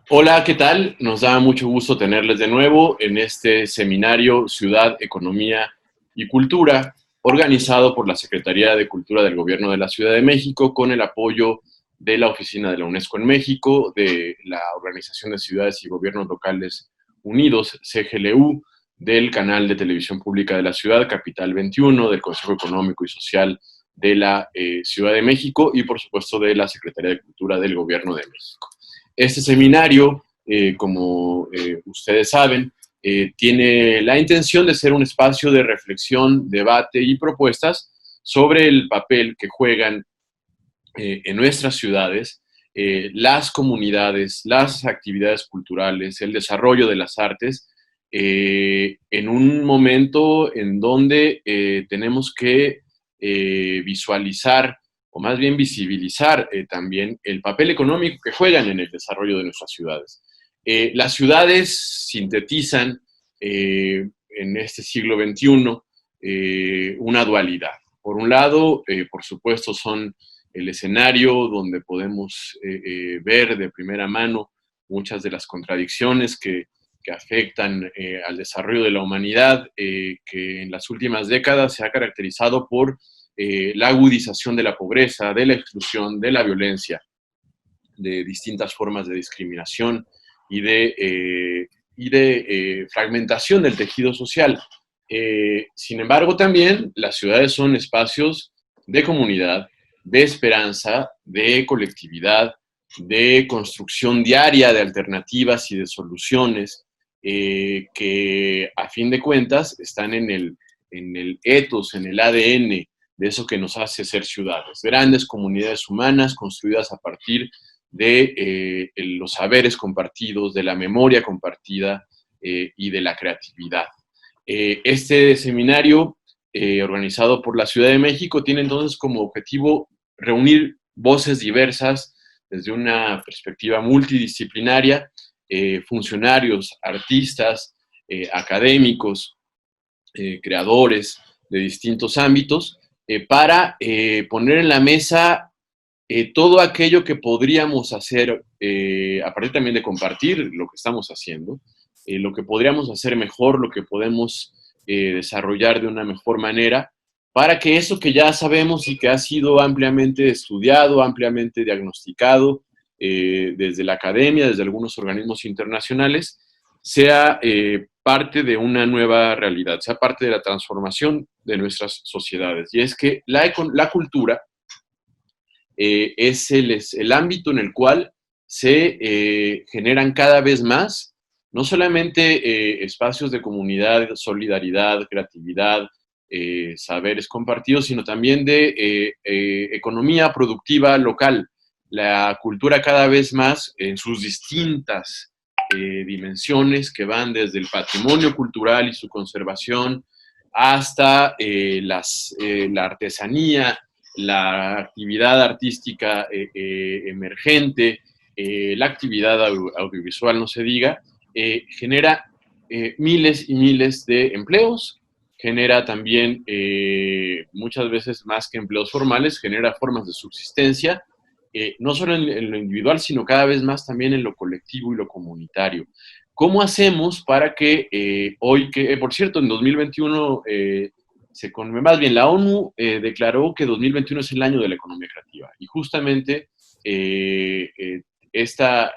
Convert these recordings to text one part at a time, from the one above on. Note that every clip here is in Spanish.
Hola, ¿qué tal? Nos da mucho gusto tenerles de nuevo en este seminario Ciudad, Economía y Cultura, organizado por la Secretaría de Cultura del Gobierno de la Ciudad de México, con el apoyo de la Oficina de la UNESCO en México, de la Organización de Ciudades y Gobiernos Locales Unidos, CGLU, del Canal de Televisión Pública de la Ciudad, Capital 21, del Consejo Económico y Social de la Ciudad de México y, por supuesto, de la Secretaría de Cultura del Gobierno de México. Este seminario, como ustedes saben, tiene la intención de ser un espacio de reflexión, debate y propuestas sobre el papel que juegan en nuestras ciudades las comunidades, las actividades culturales, el desarrollo de las artes, en un momento en donde tenemos que visualizar o más bien visibilizar también el papel económico que juegan en el desarrollo de nuestras ciudades. Las ciudades sintetizan en este siglo XXI una dualidad. Por un lado, por supuesto, son el escenario donde podemos ver de primera mano muchas de las contradicciones que afectan al desarrollo de la humanidad, que en las últimas décadas se ha caracterizado por la agudización de la pobreza, de la exclusión, de la violencia, de distintas formas de discriminación y de fragmentación del tejido social. Sin embargo, también las ciudades son espacios de comunidad, de esperanza, de colectividad, de construcción diaria de alternativas y de soluciones que a fin de cuentas están en el ethos, en el ADN de eso que nos hace ser ciudades, grandes comunidades humanas construidas a partir de los saberes compartidos, de la memoria compartida y de la creatividad. Este seminario, organizado por la Ciudad de México, tiene entonces como objetivo reunir voces diversas desde una perspectiva multidisciplinaria, funcionarios, artistas, académicos, creadores de distintos ámbitos, para poner en la mesa todo aquello que podríamos hacer, a partir también de compartir lo que estamos haciendo, lo que podríamos hacer mejor, lo que podemos desarrollar de una mejor manera, para que eso que ya sabemos y que ha sido ampliamente estudiado, ampliamente diagnosticado desde la academia, desde algunos organismos internacionales, sea parte de una nueva realidad, sea parte de la transformación de nuestras sociedades. Y es que la cultura es el ámbito en el cual se generan cada vez más, no solamente espacios de comunidad, solidaridad, creatividad, saberes compartidos, sino también de economía productiva local. La cultura cada vez más en sus distintas dimensiones que van desde el patrimonio cultural y su conservación hasta la artesanía, la actividad artística emergente, la actividad audiovisual, no se diga, genera miles y miles de empleos, genera también muchas veces más que empleos formales, genera formas de subsistencia, no solo en lo individual, sino cada vez más también en lo colectivo y lo comunitario. ¿Cómo hacemos para que hoy, que por cierto, en 2021 más bien la ONU declaró que 2021 es el año de la economía creativa y justamente esta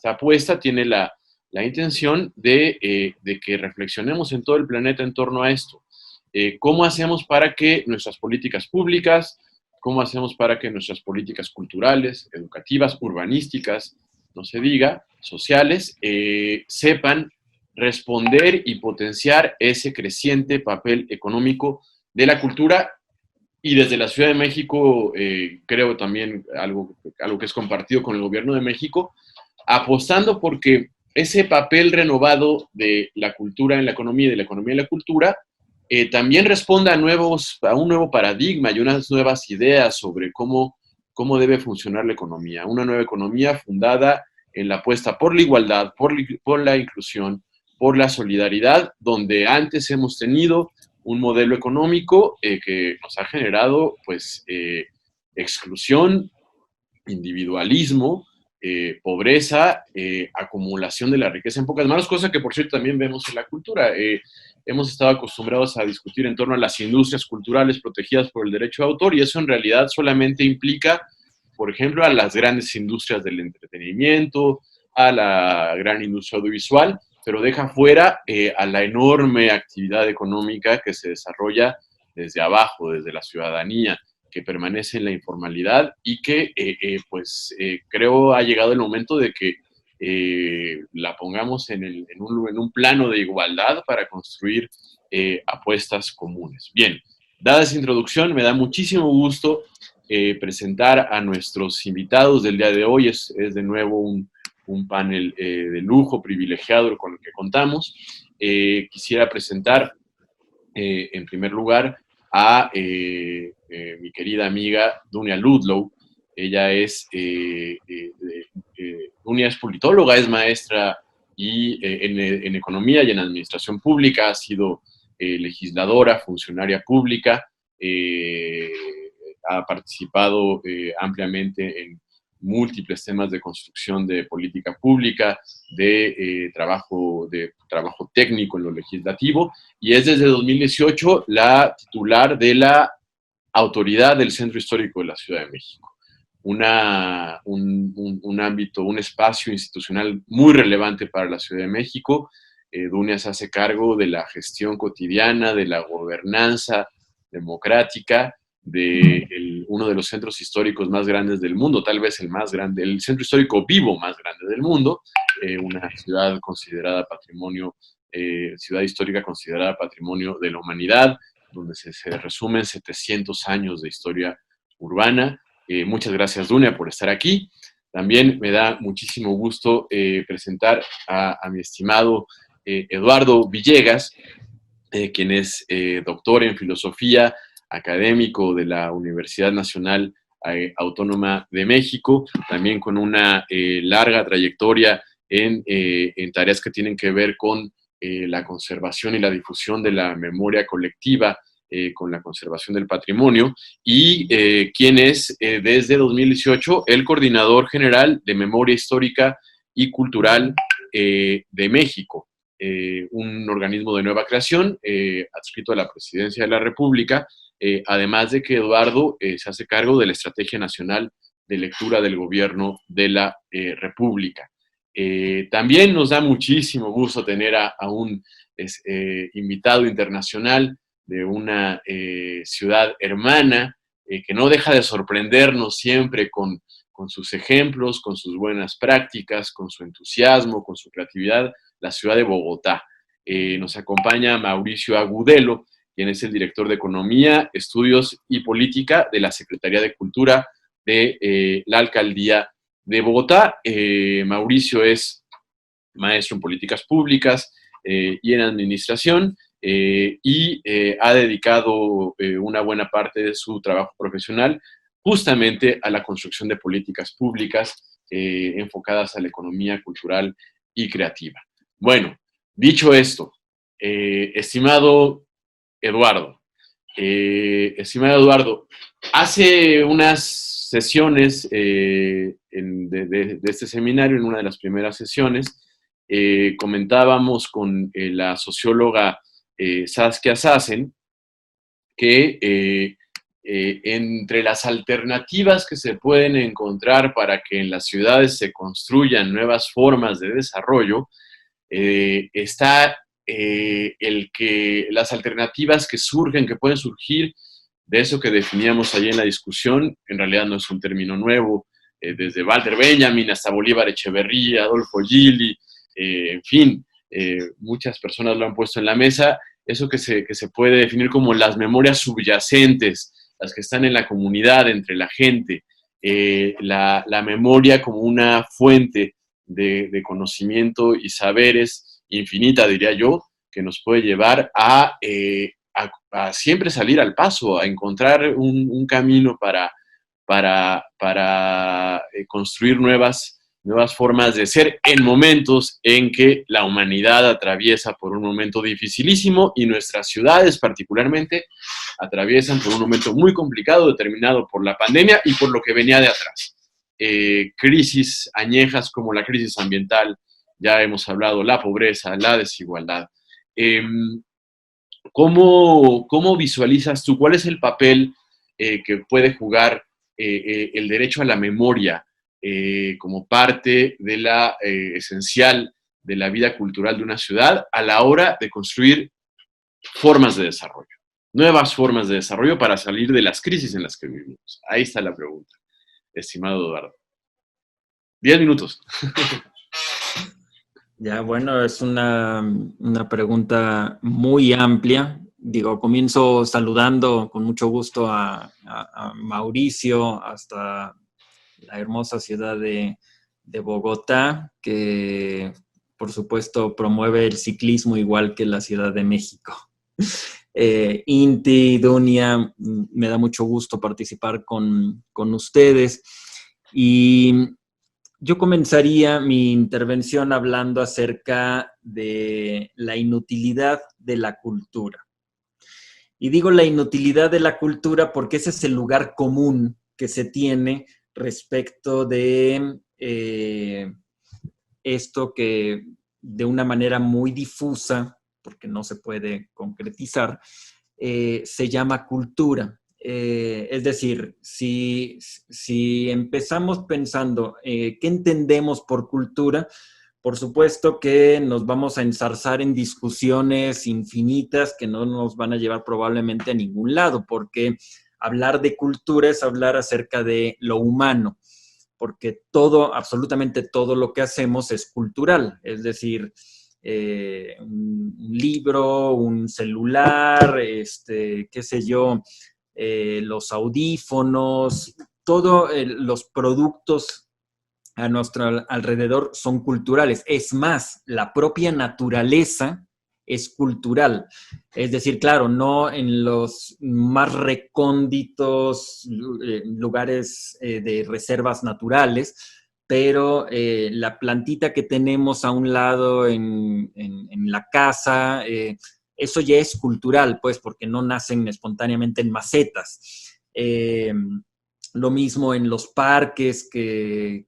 apuesta tiene la intención de que reflexionemos en todo el planeta en torno a esto. ¿Cómo hacemos para que nuestras políticas públicas, cómo hacemos para que nuestras políticas culturales, educativas, urbanísticas, no se diga, sociales, sepan responder y potenciar ese creciente papel económico de la cultura y desde la Ciudad de México, creo también algo que es compartido con el gobierno de México, apostando porque ese papel renovado de la cultura en la economía y de la economía en la cultura también responda a un nuevo paradigma y unas nuevas ideas sobre cómo debe funcionar la economía. Una nueva economía fundada en la apuesta por la igualdad, por la inclusión, por la solidaridad, donde antes hemos tenido un modelo económico que nos ha generado pues exclusión, individualismo, pobreza, acumulación de la riqueza en pocas manos, cosa que por cierto también vemos en la cultura. Hemos estado acostumbrados a discutir en torno a las industrias culturales protegidas por el derecho de autor, y eso en realidad solamente implica, por ejemplo, a las grandes industrias del entretenimiento, a la gran industria audiovisual, pero deja fuera a la enorme actividad económica que se desarrolla desde abajo, desde la ciudadanía, que permanece en la informalidad y que, creo ha llegado el momento de que la pongamos en un plano de igualdad para construir apuestas comunes. Bien, dada esa introducción, me da muchísimo gusto presentar a nuestros invitados del día de hoy. Es de nuevo un panel de lujo, privilegiado con el que contamos. Quisiera presentar, en primer lugar, a mi querida amiga Dunia Ludlow. Ella es, Dunia es politóloga, es maestra en economía y en administración pública, ha sido legisladora, funcionaria pública, ha participado ampliamente en múltiples temas de construcción de política pública, de trabajo técnico en lo legislativo, y es desde 2018 la titular de la autoridad del Centro Histórico de la Ciudad de México. Un ámbito, un espacio institucional muy relevante para la Ciudad de México. Dunia se hace cargo de la gestión cotidiana, de la gobernanza democrática, de uno de los centros históricos más grandes del mundo, tal vez el más grande, el centro histórico vivo más grande del mundo, una ciudad considerada patrimonio, ciudad histórica considerada patrimonio de la humanidad, donde se resumen 700 años de historia urbana. Muchas gracias, Dunia, por estar aquí. También me da muchísimo gusto presentar a mi estimado Eduardo Villegas, quien es doctor en filosofía, académico de la Universidad Nacional Autónoma de México, también con una larga trayectoria en tareas que tienen que ver con la conservación y la difusión de la memoria colectiva, con la conservación del patrimonio, y quien es desde 2018 el coordinador general de Memoria Histórica y Cultural de México, un organismo de nueva creación adscrito a la Presidencia de la República, además de que Eduardo se hace cargo de la Estrategia Nacional de Lectura del Gobierno de la República. También nos da muchísimo gusto tener a un invitado internacional de una ciudad hermana, que no deja de sorprendernos siempre con sus ejemplos, con sus buenas prácticas, con su entusiasmo, con su creatividad, la ciudad de Bogotá. Nos acompaña Mauricio Agudelo, quien es el director de Economía, Estudios y Política de la Secretaría de Cultura de la Alcaldía de Bogotá. Mauricio es maestro en políticas públicas y en administración, y ha dedicado una buena parte de su trabajo profesional justamente a la construcción de políticas públicas enfocadas a la economía cultural y creativa. Bueno, dicho esto, estimado Eduardo, hace unas sesiones de este seminario, en una de las primeras sesiones, comentábamos con la socióloga Saskia Sassen que entre las alternativas que se pueden encontrar para que en las ciudades se construyan nuevas formas de desarrollo, está las alternativas que surgen, que pueden surgir de eso que definíamos allí en la discusión. En realidad no es un término nuevo, desde Walter Benjamin hasta Bolívar Echeverría, Adolfo Gili, en fin, muchas personas lo han puesto en la mesa, eso que se puede definir como las memorias subyacentes, las que están en la comunidad, entre la gente, la memoria como una fuente de conocimiento y saberes infinita, diría yo, que nos puede llevar a siempre salir al paso, a encontrar un camino para construir nuevas formas de ser en momentos en que la humanidad atraviesa por un momento dificilísimo, y nuestras ciudades particularmente atraviesan por un momento muy complicado, determinado por la pandemia y por lo que venía de atrás. crisis añejas como la crisis ambiental, ya hemos hablado, la pobreza, la desigualdad. ¿Cómo visualizas tú? ¿Cuál es el papel que puede jugar el derecho a la memoria como parte de la esencial de la vida cultural de una ciudad a la hora de construir formas de desarrollo, nuevas formas de desarrollo para salir de las crisis en las que vivimos? Ahí está la pregunta, estimado Eduardo. 10 minutos. Ya, bueno, es una pregunta muy amplia. Digo, comienzo saludando con mucho gusto a Mauricio hasta la hermosa ciudad de Bogotá, que por supuesto promueve el ciclismo igual que la Ciudad de México. Inti, Dunia, me da mucho gusto participar con ustedes. Y yo comenzaría mi intervención hablando acerca de la inutilidad de la cultura. Y digo la inutilidad de la cultura porque ese es el lugar común que se tiene respecto de esto que de una manera muy difusa, porque no se puede concretizar, se llama cultura. Es decir, si empezamos pensando qué entendemos por cultura, por supuesto que nos vamos a enzarzar en discusiones infinitas que no nos van a llevar probablemente a ningún lado, porque hablar de cultura es hablar acerca de lo humano, porque todo, absolutamente todo lo que hacemos es cultural, es decir, un libro, un celular, qué sé yo, los audífonos, todos los productos a nuestro alrededor son culturales. Es más, la propia naturaleza es cultural. Es decir, claro, no en los más recónditos lugares de reservas naturales, pero la plantita que tenemos a un lado en la casa, eso ya es cultural, pues, porque no nacen espontáneamente en macetas. Lo mismo en los parques que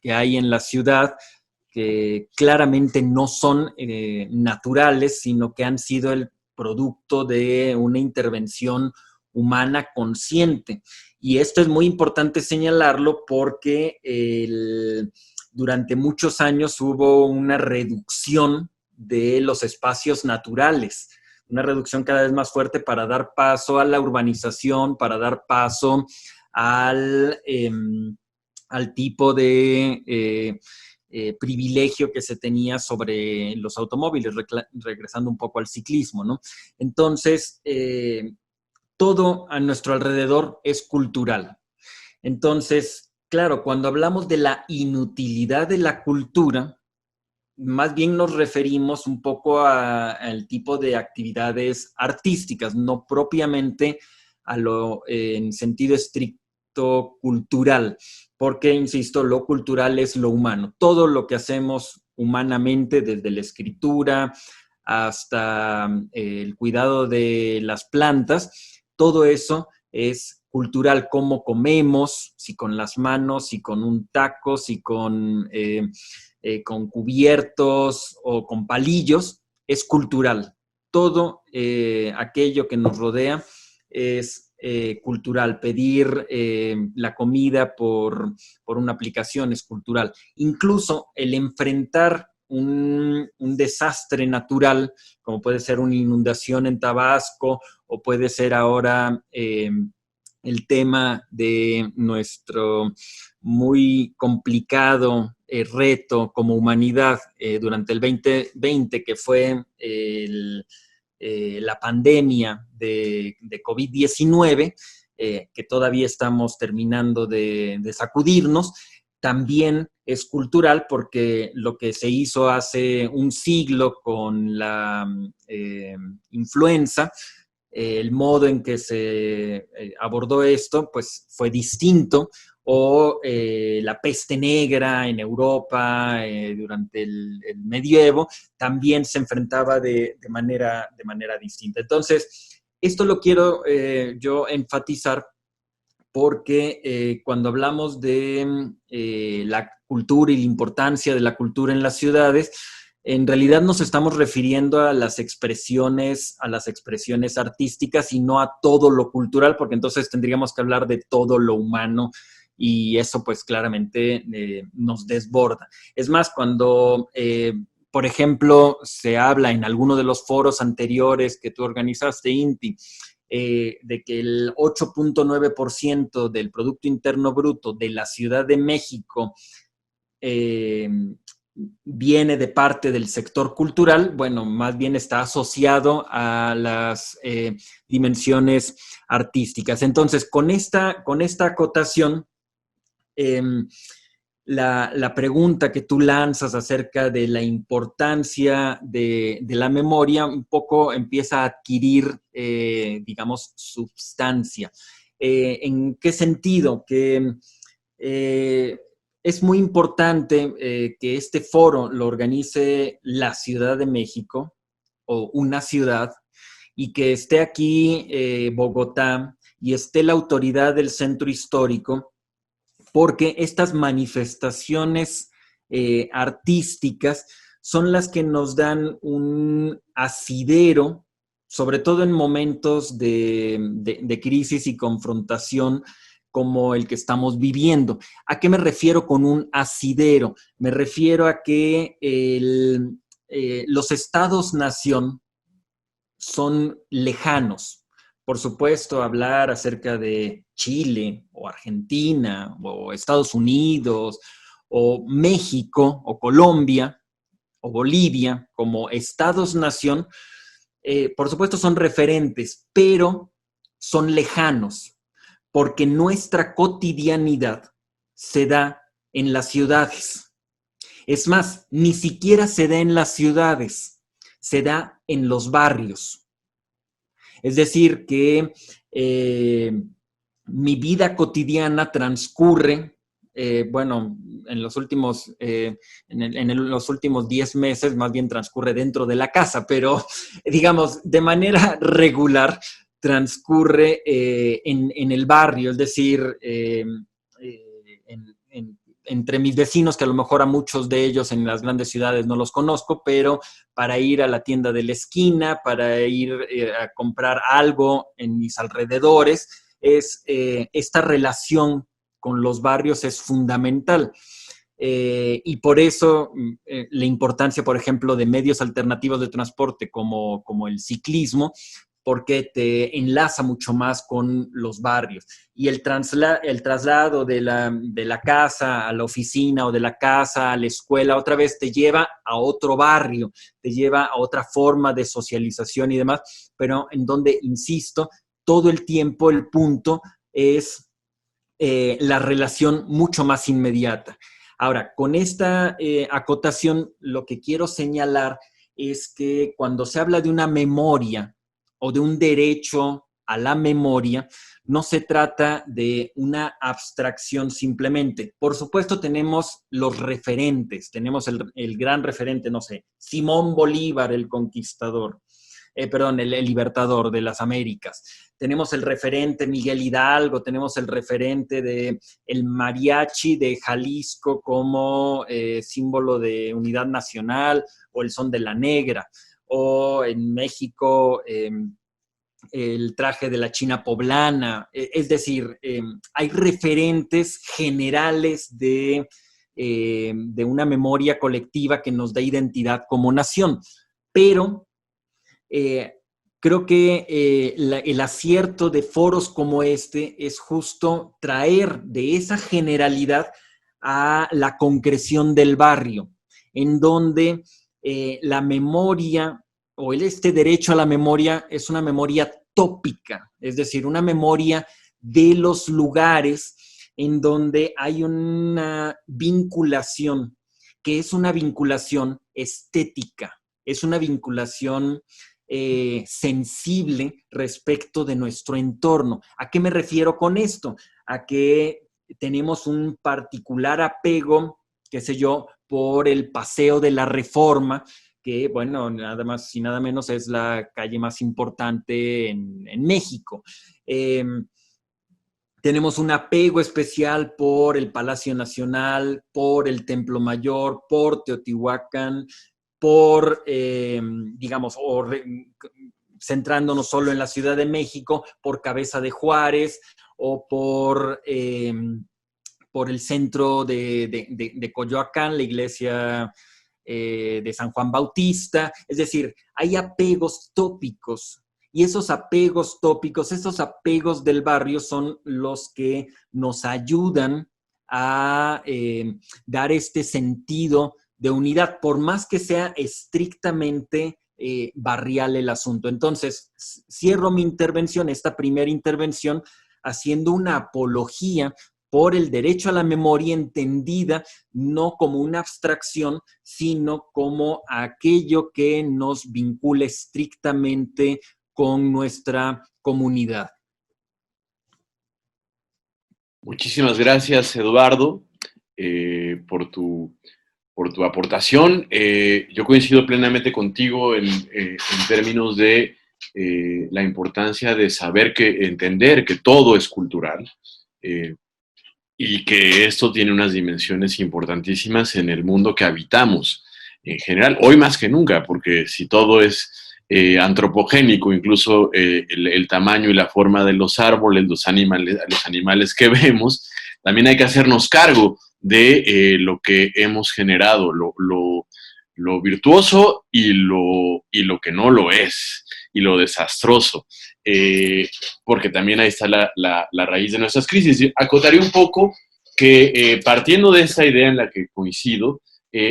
hay en la ciudad, que claramente no son naturales, sino que han sido el producto de una intervención humana consciente. Y esto es muy importante señalarlo porque durante muchos años hubo una reducción de los espacios naturales, una reducción cada vez más fuerte para dar paso a la urbanización, para dar paso al tipo de privilegio que se tenía sobre los automóviles, regresando un poco al ciclismo, ¿no? Entonces, todo a nuestro alrededor es cultural. Entonces, claro, cuando hablamos de la inutilidad de la cultura, más bien nos referimos un poco al tipo de actividades artísticas, no propiamente a lo en sentido estricto cultural, porque, insisto, lo cultural es lo humano. Todo lo que hacemos humanamente, desde la escritura hasta el cuidado de las plantas, todo eso es cultural, cómo comemos, si con las manos, si con un taco, si con cubiertos o con palillos, es cultural. Todo aquello que nos rodea es cultural. Pedir la comida por una aplicación es cultural. Incluso el enfrentar un desastre natural, como puede ser una inundación en Tabasco, o puede ser ahora el tema de nuestro muy complicado reto como humanidad durante el 2020, que fue la pandemia de COVID-19, que todavía estamos terminando de sacudirnos. También es cultural porque lo que se hizo hace un siglo con la influenza, el modo en que se abordó esto, pues fue distinto, o la peste negra en Europa durante el medievo, también se enfrentaba de manera distinta. Entonces, esto lo quiero yo enfatizar porque cuando hablamos de la cultura y la importancia de la cultura en las ciudades, en realidad nos estamos refiriendo a las expresiones artísticas y no a todo lo cultural, porque entonces tendríamos que hablar de todo lo humano y eso pues claramente nos desborda. Es más, cuando, por ejemplo, se habla en alguno de los foros anteriores que tú organizaste, Inti, de que el 8.9% del Producto Interno Bruto de la Ciudad de México eh, viene de parte del sector cultural, bueno, más bien está asociado a las dimensiones artísticas. Entonces, con esta acotación, eh, la pregunta que tú lanzas acerca de la importancia de la memoria un poco empieza a adquirir, digamos, substancia. ¿En qué sentido? Que es muy importante que este foro lo organice la Ciudad de México o una ciudad y que esté aquí Bogotá y esté la autoridad del centro histórico, porque estas manifestaciones artísticas son las que nos dan un asidero, sobre todo en momentos de crisis y confrontación como el que estamos viviendo. ¿A qué me refiero con un asidero? Me refiero a que los estados-nación son lejanos. Por supuesto, hablar acerca de Chile o Argentina o Estados Unidos o México o Colombia o Bolivia como estados-nación, por supuesto son referentes, pero son lejanos, porque nuestra cotidianidad se da en las ciudades. Es más, ni siquiera se da en las ciudades, se da en los barrios. Es decir, que mi vida cotidiana transcurre, bueno, en los últimos, los últimos 10 meses, más bien transcurre dentro de la casa, pero digamos, de manera regular transcurre en el barrio, es decir, entre mis vecinos, que a lo mejor a muchos de ellos en las grandes ciudades no los conozco, pero para ir a la tienda de la esquina, para ir a comprar algo en mis alrededores, esta relación con los barrios es fundamental. Y por eso la importancia, por ejemplo, de medios alternativos de transporte como el ciclismo, porque te enlaza mucho más con los barrios. Y el traslado de la casa a la oficina o de la casa a la escuela otra vez te lleva a otro barrio, te lleva a otra forma de socialización y demás, pero en donde, insisto, todo el tiempo el punto es la relación mucho más inmediata. Ahora, con esta acotación, lo que quiero señalar es que cuando se habla de una memoria o de un derecho a la memoria, no se trata de una abstracción simplemente. Por supuesto, tenemos los referentes, tenemos el gran referente, no sé, Simón Bolívar, el conquistador, el libertador de las Américas. Tenemos el referente Miguel Hidalgo, tenemos el referente de el mariachi de Jalisco como símbolo de unidad nacional, o el son de la negra, o en México el traje de la China poblana. Es decir, hay referentes generales de una memoria colectiva que nos da identidad como nación, pero creo que el acierto de foros como este es justo traer de esa generalidad a la concreción del barrio, en donde la memoria o este derecho a la memoria es una memoria tópica, es decir, una memoria de los lugares en donde hay una vinculación, que es una vinculación estética, es una vinculación sensible respecto de nuestro entorno. ¿A qué me refiero con esto? A que tenemos un particular apego, qué sé yo, por el Paseo de la Reforma, que, bueno, nada más y nada menos es la calle más importante en México. tenemos un apego especial por el Palacio Nacional, por el Templo Mayor, por Teotihuacán, por, digamos, centrándonos solo en la Ciudad de México, por Cabeza de Juárez o por el centro de Coyoacán, la iglesia de San Juan Bautista. Es decir, hay apegos tópicos. Y esos apegos tópicos, esos apegos del barrio son los que nos ayudan a dar este sentido de unidad, por más que sea estrictamente barrial el asunto. Entonces, cierro mi intervención, esta primera intervención, haciendo una apología por el derecho a la memoria entendida no como una abstracción, sino como aquello que nos vincula estrictamente con nuestra comunidad. Muchísimas gracias, Eduardo, por tu aportación. Yo coincido plenamente contigo en términos de la importancia de entender que todo es cultural y que esto tiene unas dimensiones importantísimas en el mundo que habitamos en general, hoy más que nunca, porque si todo es antropogénico, incluso el tamaño y la forma de los árboles, los animales que vemos, también hay que hacernos cargo de lo que hemos generado, lo virtuoso y lo que no lo es, y lo desastroso, porque también ahí está la raíz de nuestras crisis. Acotaré un poco que partiendo de esta idea en la que coincido,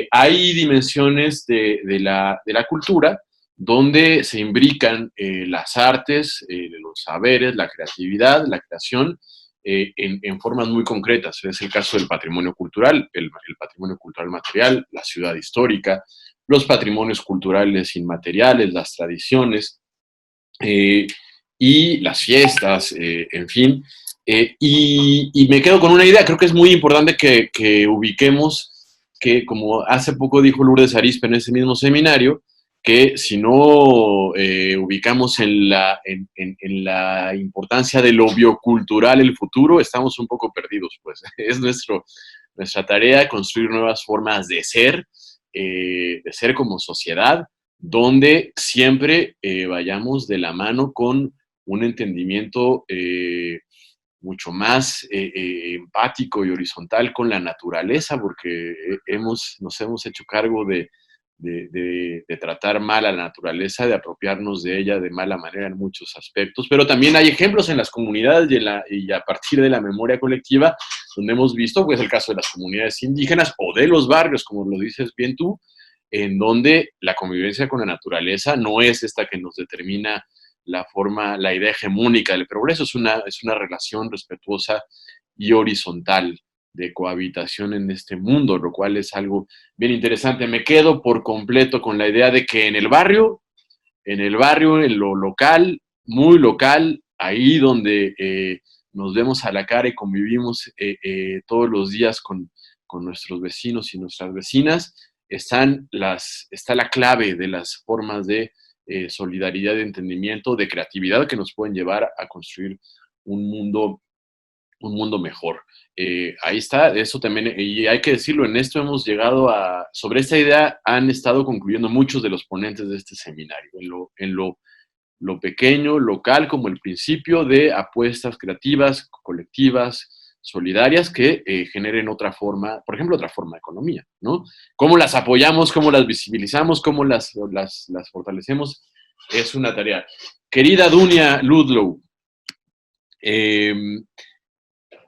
hay dimensiones de la cultura donde se imbrican las artes, los saberes, la creatividad, la creación, en formas muy concretas. Es el caso del patrimonio cultural, el patrimonio cultural material, la ciudad histórica, los patrimonios culturales inmateriales, las tradiciones y las fiestas, en fin. Y me quedo con una idea, creo que es muy importante que ubiquemos que, como hace poco dijo Lourdes Arizpe en ese mismo seminario, que si no ubicamos en la importancia de lo biocultural el futuro, estamos un poco perdidos, pues. Es nuestra tarea construir nuevas formas de ser como sociedad, donde siempre vayamos de la mano con un entendimiento mucho más empático y horizontal con la naturaleza, porque nos hemos hecho cargo de tratar mal a la naturaleza, de apropiarnos de ella de mala manera en muchos aspectos, pero también hay ejemplos en las comunidades y a partir de la memoria colectiva, donde hemos visto, pues el caso de las comunidades indígenas o de los barrios, como lo dices bien tú, en donde la convivencia con la naturaleza no es esta que nos determina la idea hegemónica del progreso, es una relación respetuosa y horizontal de cohabitación en este mundo, lo cual es algo bien interesante. Me quedo por completo con la idea de que en lo local, muy local, ahí donde nos vemos a la cara y convivimos todos los días con nuestros vecinos y nuestras vecinas, está la clave de las formas de solidaridad, de entendimiento, de creatividad que nos pueden llevar a construir un mundo mejor. Ahí está, eso también, y hay que decirlo, en esto hemos llegado sobre esta idea han estado concluyendo muchos de los ponentes de este seminario, en lo pequeño, local, como el principio de apuestas creativas, colectivas, solidarias, que generen otra forma, por ejemplo, otra forma de economía, ¿no? ¿Cómo las apoyamos, cómo las visibilizamos, cómo las fortalecemos? Es una tarea. Querida Dunia Ludlow,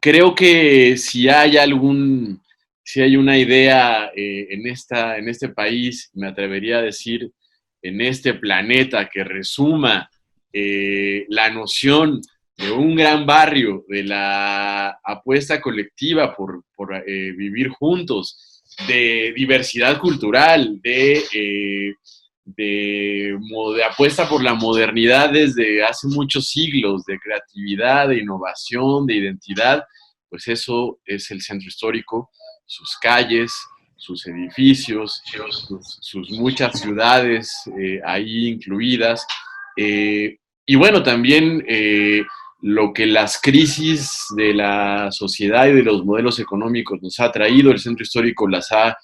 creo que si hay una idea en este país, me atrevería a decir, en este planeta que resuma la noción de un gran barrio, de la apuesta colectiva por vivir juntos, de diversidad cultural, de apuesta por la modernidad desde hace muchos siglos, de creatividad, de innovación, de identidad, pues eso es el centro histórico, sus calles, sus edificios, sus muchas ciudades ahí incluidas. Y bueno, también lo que las crisis de la sociedad y de los modelos económicos nos ha traído. El centro histórico las ha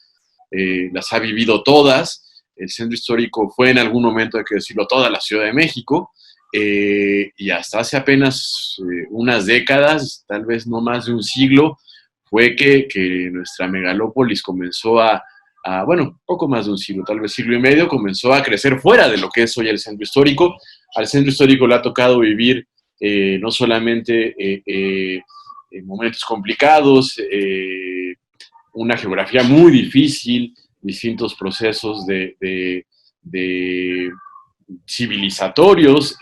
vivido todas. El centro histórico fue en algún momento, hay que decirlo, toda la Ciudad de México, y hasta hace apenas unas décadas, tal vez no más de un siglo, fue que nuestra megalópolis comenzó bueno, poco más de un siglo, tal vez siglo y medio, comenzó a crecer fuera de lo que es hoy el centro histórico. Al centro histórico le ha tocado vivir no solamente momentos complicados, una geografía muy difícil, distintos procesos de civilizatorios,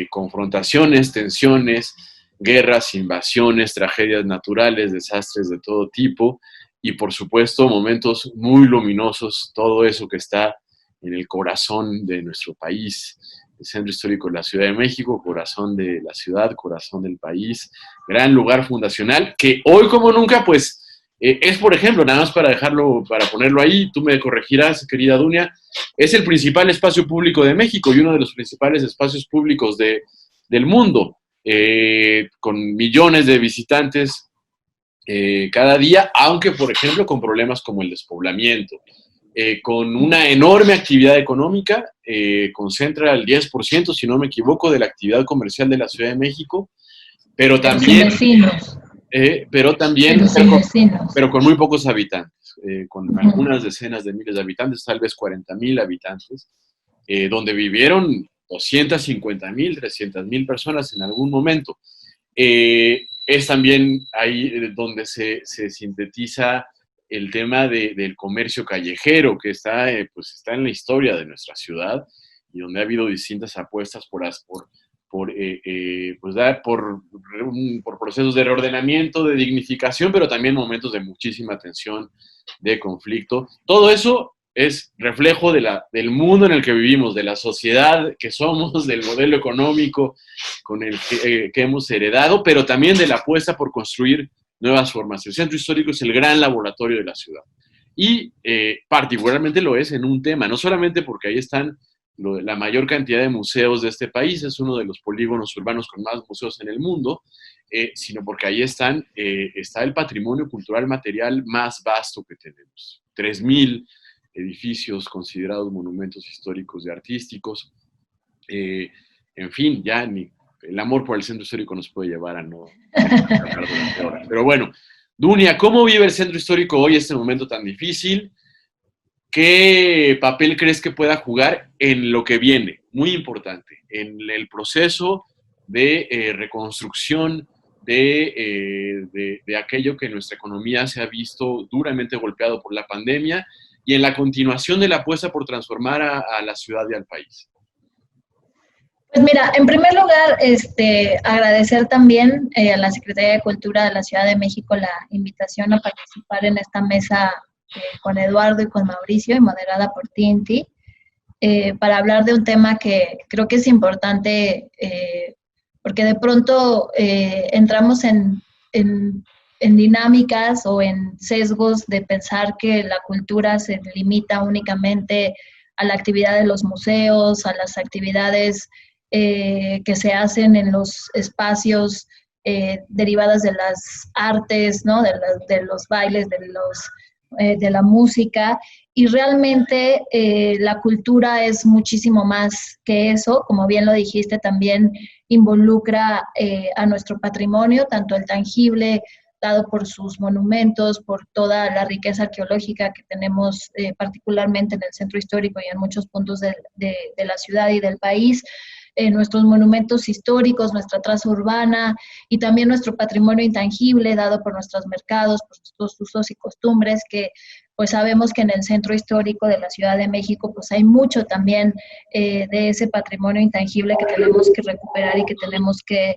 confrontaciones, tensiones, guerras, invasiones, tragedias naturales, desastres de todo tipo y por supuesto momentos muy luminosos, todo eso que está en el corazón de nuestro país, el centro histórico de la Ciudad de México, corazón de la ciudad, corazón del país, gran lugar fundacional que hoy como nunca pues es, por ejemplo, nada más para para ponerlo ahí, tú me corregirás, querida Dunia, es el principal espacio público de México y uno de los principales espacios públicos del mundo, con millones de visitantes cada día, aunque, por ejemplo, con problemas como el despoblamiento. Con una enorme actividad económica, concentra el 10%, si no me equivoco, de la actividad comercial de la Ciudad de México, pero también... pero con muy pocos habitantes, con algunas decenas de miles de habitantes, tal vez 40,000 habitantes, donde vivieron 250,000, 300,000 personas en algún momento. Es también ahí donde se sintetiza el tema del comercio callejero, que pues está en la historia de nuestra ciudad y donde ha habido distintas apuestas por procesos de reordenamiento, de dignificación, pero también momentos de muchísima tensión, de conflicto. Todo eso es reflejo del mundo en el que vivimos, de la sociedad que somos, del modelo económico con el que hemos heredado, pero también de la apuesta por construir nuevas formas. El centro histórico es el gran laboratorio de la ciudad. Y particularmente lo es en un tema, no solamente porque ahí están la mayor cantidad de museos de este país, es uno de los polígonos urbanos con más museos en el mundo, sino porque ahí está el patrimonio cultural material más vasto que tenemos. 3,000 edificios considerados monumentos históricos y artísticos. En fin, ya ni el amor por el centro histórico nos puede llevar a no hablar durante horas. Pero bueno, Dunia, ¿cómo vive el centro histórico hoy este momento tan difícil? ¿Qué papel crees que pueda jugar en lo que viene? Muy importante, en el proceso de reconstrucción de aquello que nuestra economía se ha visto duramente golpeado por la pandemia y en la continuación de la apuesta por transformar a la ciudad y al país. Pues mira, en primer lugar, agradecer también a la Secretaría de Cultura de la Ciudad de México la invitación a participar en esta mesa con Eduardo y con Mauricio y moderada por TNT, para hablar de un tema que creo que es importante porque de pronto entramos en dinámicas o en sesgos de pensar que la cultura se limita únicamente a la actividad de los museos, a las actividades que se hacen en los espacios derivadas de las artes, ¿no? de los bailes, de la música, y realmente la cultura es muchísimo más que eso, como bien lo dijiste, también involucra a nuestro patrimonio, tanto el tangible, dado por sus monumentos, por toda la riqueza arqueológica que tenemos particularmente en el centro histórico y en muchos puntos de la ciudad y del país, nuestros monumentos históricos, nuestra traza urbana y también nuestro patrimonio intangible dado por nuestros mercados, por nuestros usos y costumbres, que pues sabemos que en el centro histórico de la Ciudad de México pues hay mucho también de ese patrimonio intangible que tenemos que recuperar y que tenemos que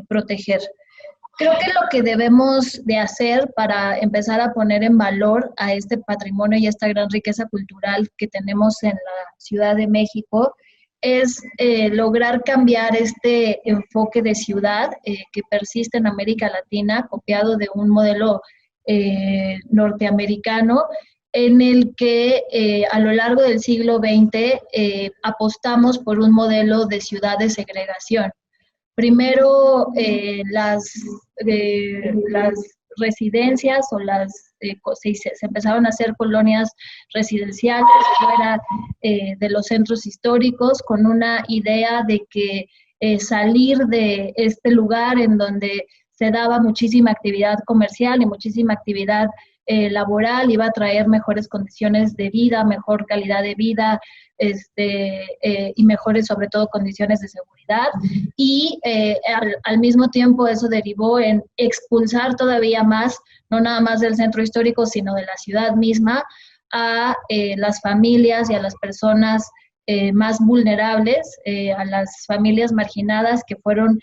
proteger. Creo que lo que debemos de hacer para empezar a poner en valor a este patrimonio y esta gran riqueza cultural que tenemos en la Ciudad de México es lograr cambiar este enfoque de ciudad que persiste en América Latina, copiado de un modelo norteamericano, en el que a lo largo del siglo XX apostamos por un modelo de ciudad de segregación. Primero, las residencias o se empezaron a hacer colonias residenciales fuera de los centros históricos, con una idea de que salir de este lugar en donde se daba muchísima actividad comercial y muchísima actividad laboral iba a traer mejores condiciones de vida, mejor calidad de vida, y mejores, sobre todo, condiciones de seguridad. Y al mismo tiempo eso derivó en expulsar todavía más, no nada más del centro histórico, sino de la ciudad misma, a las familias y a las personas más vulnerables, a las familias marginadas que fueron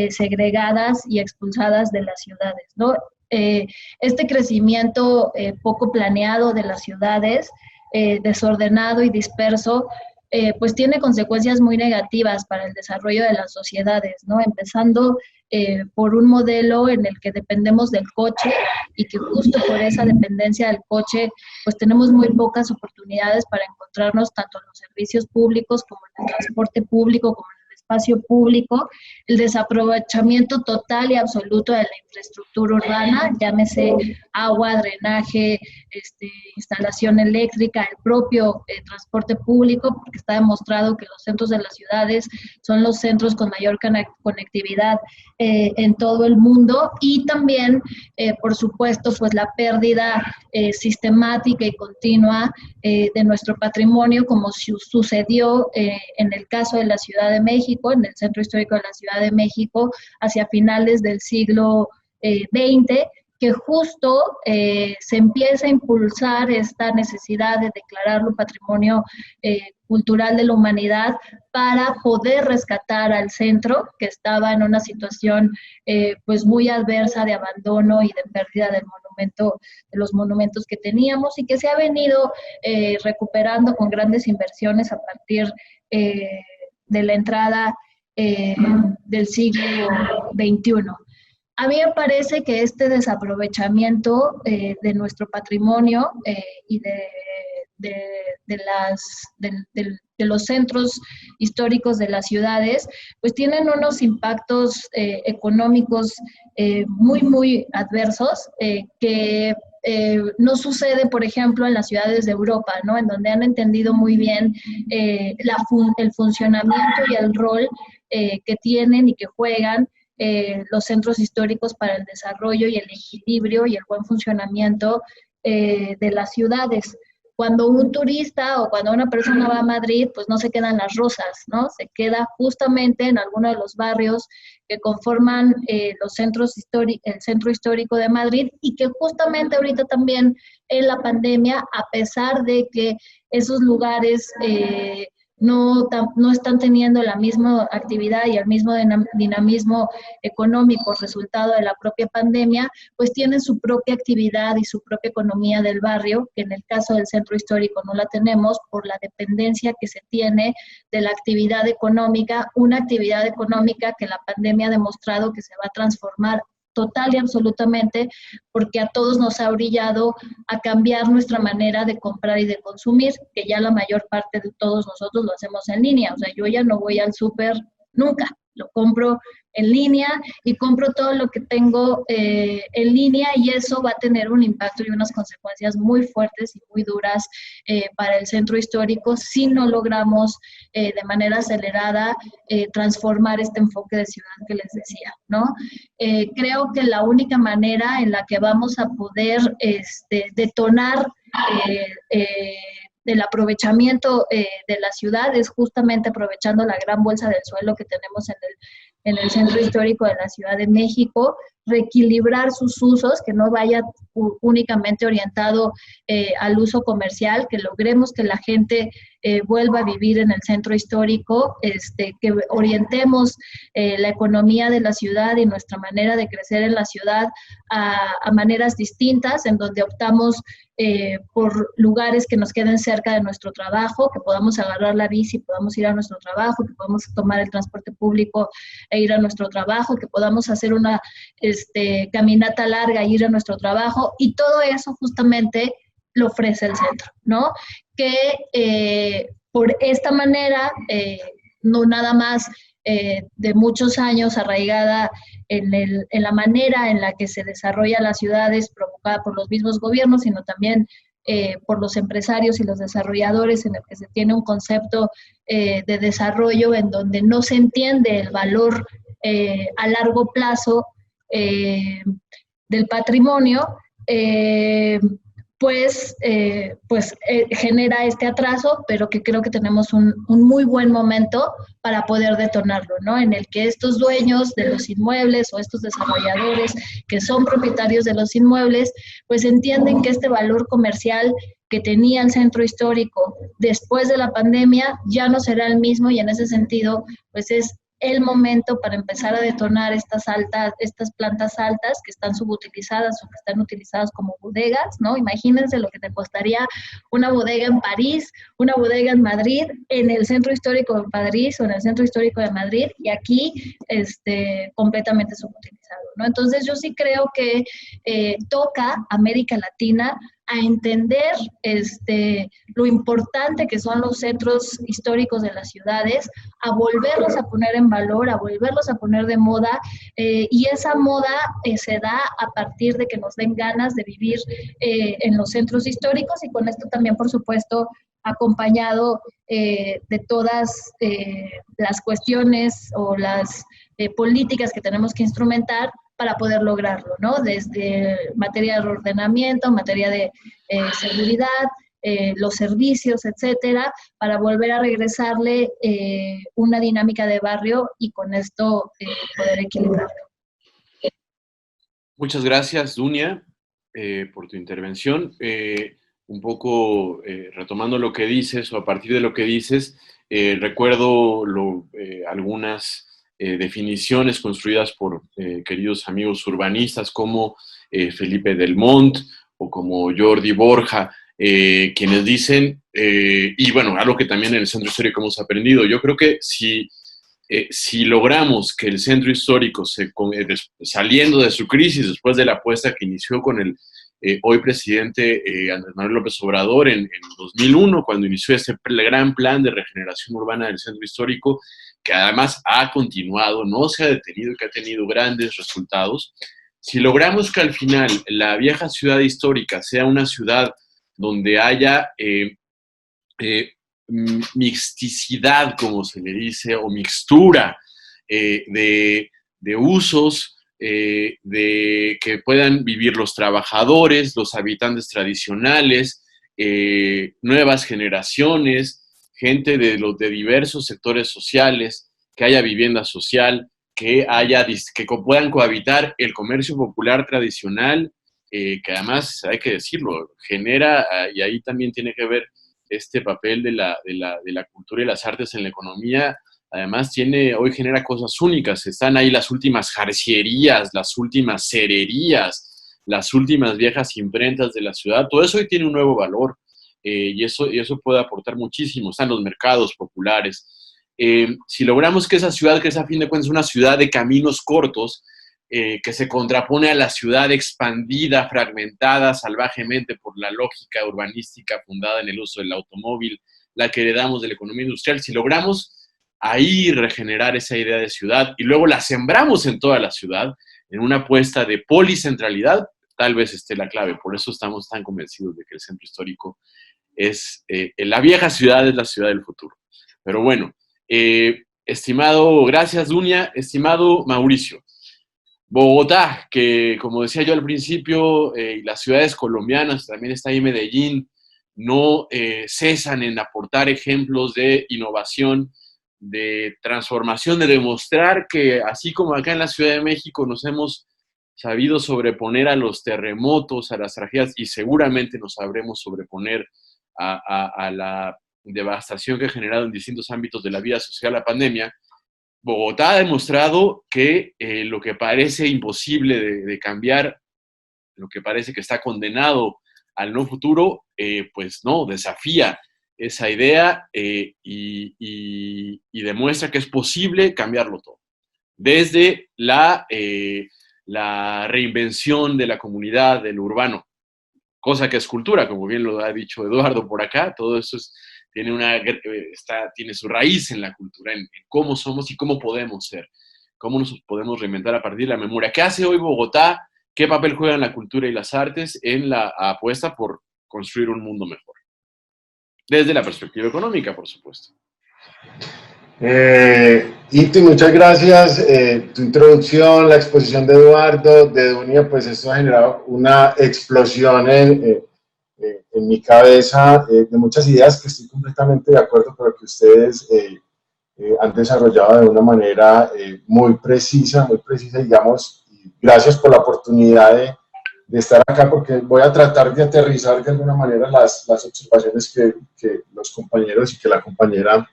segregadas y expulsadas de las ciudades, ¿no? Este crecimiento poco planeado de las ciudades, desordenado y disperso, pues tiene consecuencias muy negativas para el desarrollo de las sociedades, ¿no? Empezando por un modelo en el que dependemos del coche y que justo por esa dependencia del coche, pues tenemos muy pocas oportunidades para encontrarnos tanto en los servicios públicos como en el transporte público, como en el espacio público, el desaprovechamiento total y absoluto de la infraestructura urbana, llámese agua, drenaje, instalación eléctrica, el propio transporte público, porque está demostrado que los centros de las ciudades son los centros con mayor conectividad en todo el mundo, y también, por supuesto, pues la pérdida sistemática y continua de nuestro patrimonio, como sucedió en el caso de la Ciudad de México, en el centro histórico de la Ciudad de México, hacia finales del siglo XX, que justo se empieza a impulsar esta necesidad de declararlo patrimonio cultural de la humanidad para poder rescatar al centro, que estaba en una situación pues muy adversa de abandono y de pérdida del monumento, de los monumentos que teníamos, y que se ha venido recuperando con grandes inversiones a partir de la entrada del siglo XXI. A mí me parece que este desaprovechamiento de nuestro patrimonio y de los centros históricos de las ciudades, pues tienen unos impactos económicos muy, muy adversos que no sucede, por ejemplo, en las ciudades de Europa, ¿no? En donde han entendido muy bien el funcionamiento y el rol que tienen y que juegan los centros históricos para el desarrollo y el equilibrio y el buen funcionamiento de las ciudades. Cuando un turista o cuando una persona va a Madrid, pues no se quedan las Rosas, ¿no? Se queda justamente en alguno de los barrios que conforman el centro histórico de Madrid, y que justamente ahorita también en la pandemia, a pesar de que esos lugares no están teniendo la misma actividad y el mismo dinamismo económico resultado de la propia pandemia, pues tienen su propia actividad y su propia economía del barrio, que en el caso del centro histórico no la tenemos por la dependencia que se tiene de la actividad económica, una actividad económica que la pandemia ha demostrado que se va a transformar total y absolutamente, porque a todos nos ha orillado a cambiar nuestra manera de comprar y de consumir, que ya la mayor parte de todos nosotros lo hacemos en línea. O sea, yo ya no voy al súper nunca, lo compro en línea y compro todo lo que tengo en línea, y eso va a tener un impacto y unas consecuencias muy fuertes y muy duras para el centro histórico si no logramos de manera acelerada transformar este enfoque de ciudad que les decía, ¿no? Creo que la única manera en la que vamos a poder detonar del aprovechamiento de la ciudad es justamente aprovechando la gran bolsa del suelo que tenemos en el centro histórico de la Ciudad de México, reequilibrar sus usos, que no vaya únicamente orientado al uso comercial, que logremos que la gente vuelva a vivir en el centro histórico, que orientemos la economía de la ciudad y nuestra manera de crecer en la ciudad a maneras distintas, en donde optamos por lugares que nos queden cerca de nuestro trabajo, que podamos agarrar la bici, podamos ir a nuestro trabajo, que podamos tomar el transporte público e ir a nuestro trabajo, que podamos hacer una caminata larga e ir a nuestro trabajo, y todo eso justamente lo ofrece el centro, ¿no? Que por esta manera no nada más de muchos años arraigada en la manera en la que se desarrolla las ciudades, provocada por los mismos gobiernos, sino también por los empresarios y los desarrolladores, en el que se tiene un concepto de desarrollo en donde no se entiende el valor a largo plazo del patrimonio, genera este atraso, pero que creo que tenemos un muy buen momento para poder detonarlo, ¿no? En el que estos dueños de los inmuebles o estos desarrolladores que son propietarios de los inmuebles, pues entienden que este valor comercial que tenía el centro histórico después de la pandemia ya no será el mismo, y en ese sentido, pues es el momento para empezar a detonar estas plantas altas que están subutilizadas o que están utilizadas como bodegas, ¿no? Imagínense lo que te costaría una bodega en París, una bodega en Madrid, en el centro histórico de París o en el centro histórico de Madrid, y aquí completamente subutilizado, ¿no? Entonces yo sí creo que toca a América Latina a entender lo importante que son los centros históricos de las ciudades, a volverlos a poner en valor, a volverlos a poner de moda, y esa moda se da a partir de que nos den ganas de vivir en los centros históricos, y con esto también, por supuesto, acompañado de todas las cuestiones o las políticas que tenemos que instrumentar para poder lograrlo, ¿no? Desde materia de ordenamiento, materia de seguridad, los servicios, etcétera, para volver a regresarle una dinámica de barrio y con esto poder equilibrarlo. Muchas gracias, Dunia, por tu intervención. Un poco retomando lo que dices, o a partir de lo que dices, recuerdo algunas definiciones construidas por queridos amigos urbanistas como Felipe Del Montt o como Jordi Borja, quienes dicen, y bueno, algo que también en el centro histórico hemos aprendido, yo creo que si logramos que el centro histórico, saliendo de su crisis después de la apuesta que inició con el hoy presidente Andrés Manuel López Obrador en 2001, cuando inició ese gran plan de regeneración urbana del centro histórico, que además ha continuado, no se ha detenido y que ha tenido grandes resultados. Si logramos que al final la vieja ciudad histórica sea una ciudad donde haya mixticidad, como se le dice, o mixtura de usos, de que puedan vivir los trabajadores, los habitantes tradicionales, nuevas generaciones, gente de diversos sectores sociales, que haya vivienda social, que puedan cohabitar el comercio popular tradicional, que además, hay que decirlo, genera, y ahí también tiene que ver este papel de la cultura y las artes en la economía. Además hoy genera cosas únicas. Están ahí las últimas jarcierías, las últimas cererías, las últimas viejas imprentas de la ciudad. Todo eso hoy tiene un nuevo valor, y eso puede aportar muchísimo. Están los mercados populares. Si logramos que esa ciudad, que es a fin de cuentas una ciudad de caminos cortos, que se contrapone a la ciudad expandida, fragmentada salvajemente por la lógica urbanística fundada en el uso del automóvil, la que heredamos de la economía industrial, si logramos ahí regenerar esa idea de ciudad y luego la sembramos en toda la ciudad, en una apuesta de policentralidad, tal vez esté la clave. Por eso estamos tan convencidos de que el centro histórico es, la vieja ciudad es la ciudad del futuro. Pero bueno, gracias Dunia, estimado Mauricio. Bogotá, que como decía yo al principio, las ciudades colombianas, también está ahí Medellín, no cesan en aportar ejemplos de innovación, de transformación, de demostrar que así como acá en la Ciudad de México nos hemos sabido sobreponer a los terremotos, a las tragedias, y seguramente nos sabremos sobreponer a la devastación que ha generado en distintos ámbitos de la vida social la pandemia. Bogotá ha demostrado que lo que parece imposible de cambiar, lo que parece que está condenado al no futuro, pues no, desafía esa idea y demuestra que es posible cambiarlo todo. Desde la reinvención de la comunidad, del urbano, cosa que es cultura, como bien lo ha dicho Eduardo por acá, todo eso tiene su raíz en la cultura, en cómo somos y cómo podemos ser, cómo nos podemos reinventar a partir de la memoria. ¿Qué hace hoy Bogotá? ¿Qué papel juegan la cultura y las artes en la apuesta por construir un mundo mejor? Desde la perspectiva económica, por supuesto. Iti, muchas gracias. Tu introducción, la exposición de Eduardo, de Dunia, pues esto ha generado una explosión en mi cabeza de muchas ideas que estoy completamente de acuerdo con lo que ustedes han desarrollado de una manera muy precisa, digamos. Y gracias por la oportunidad de estar acá, porque voy a tratar de aterrizar de alguna manera las observaciones que los compañeros y que la compañera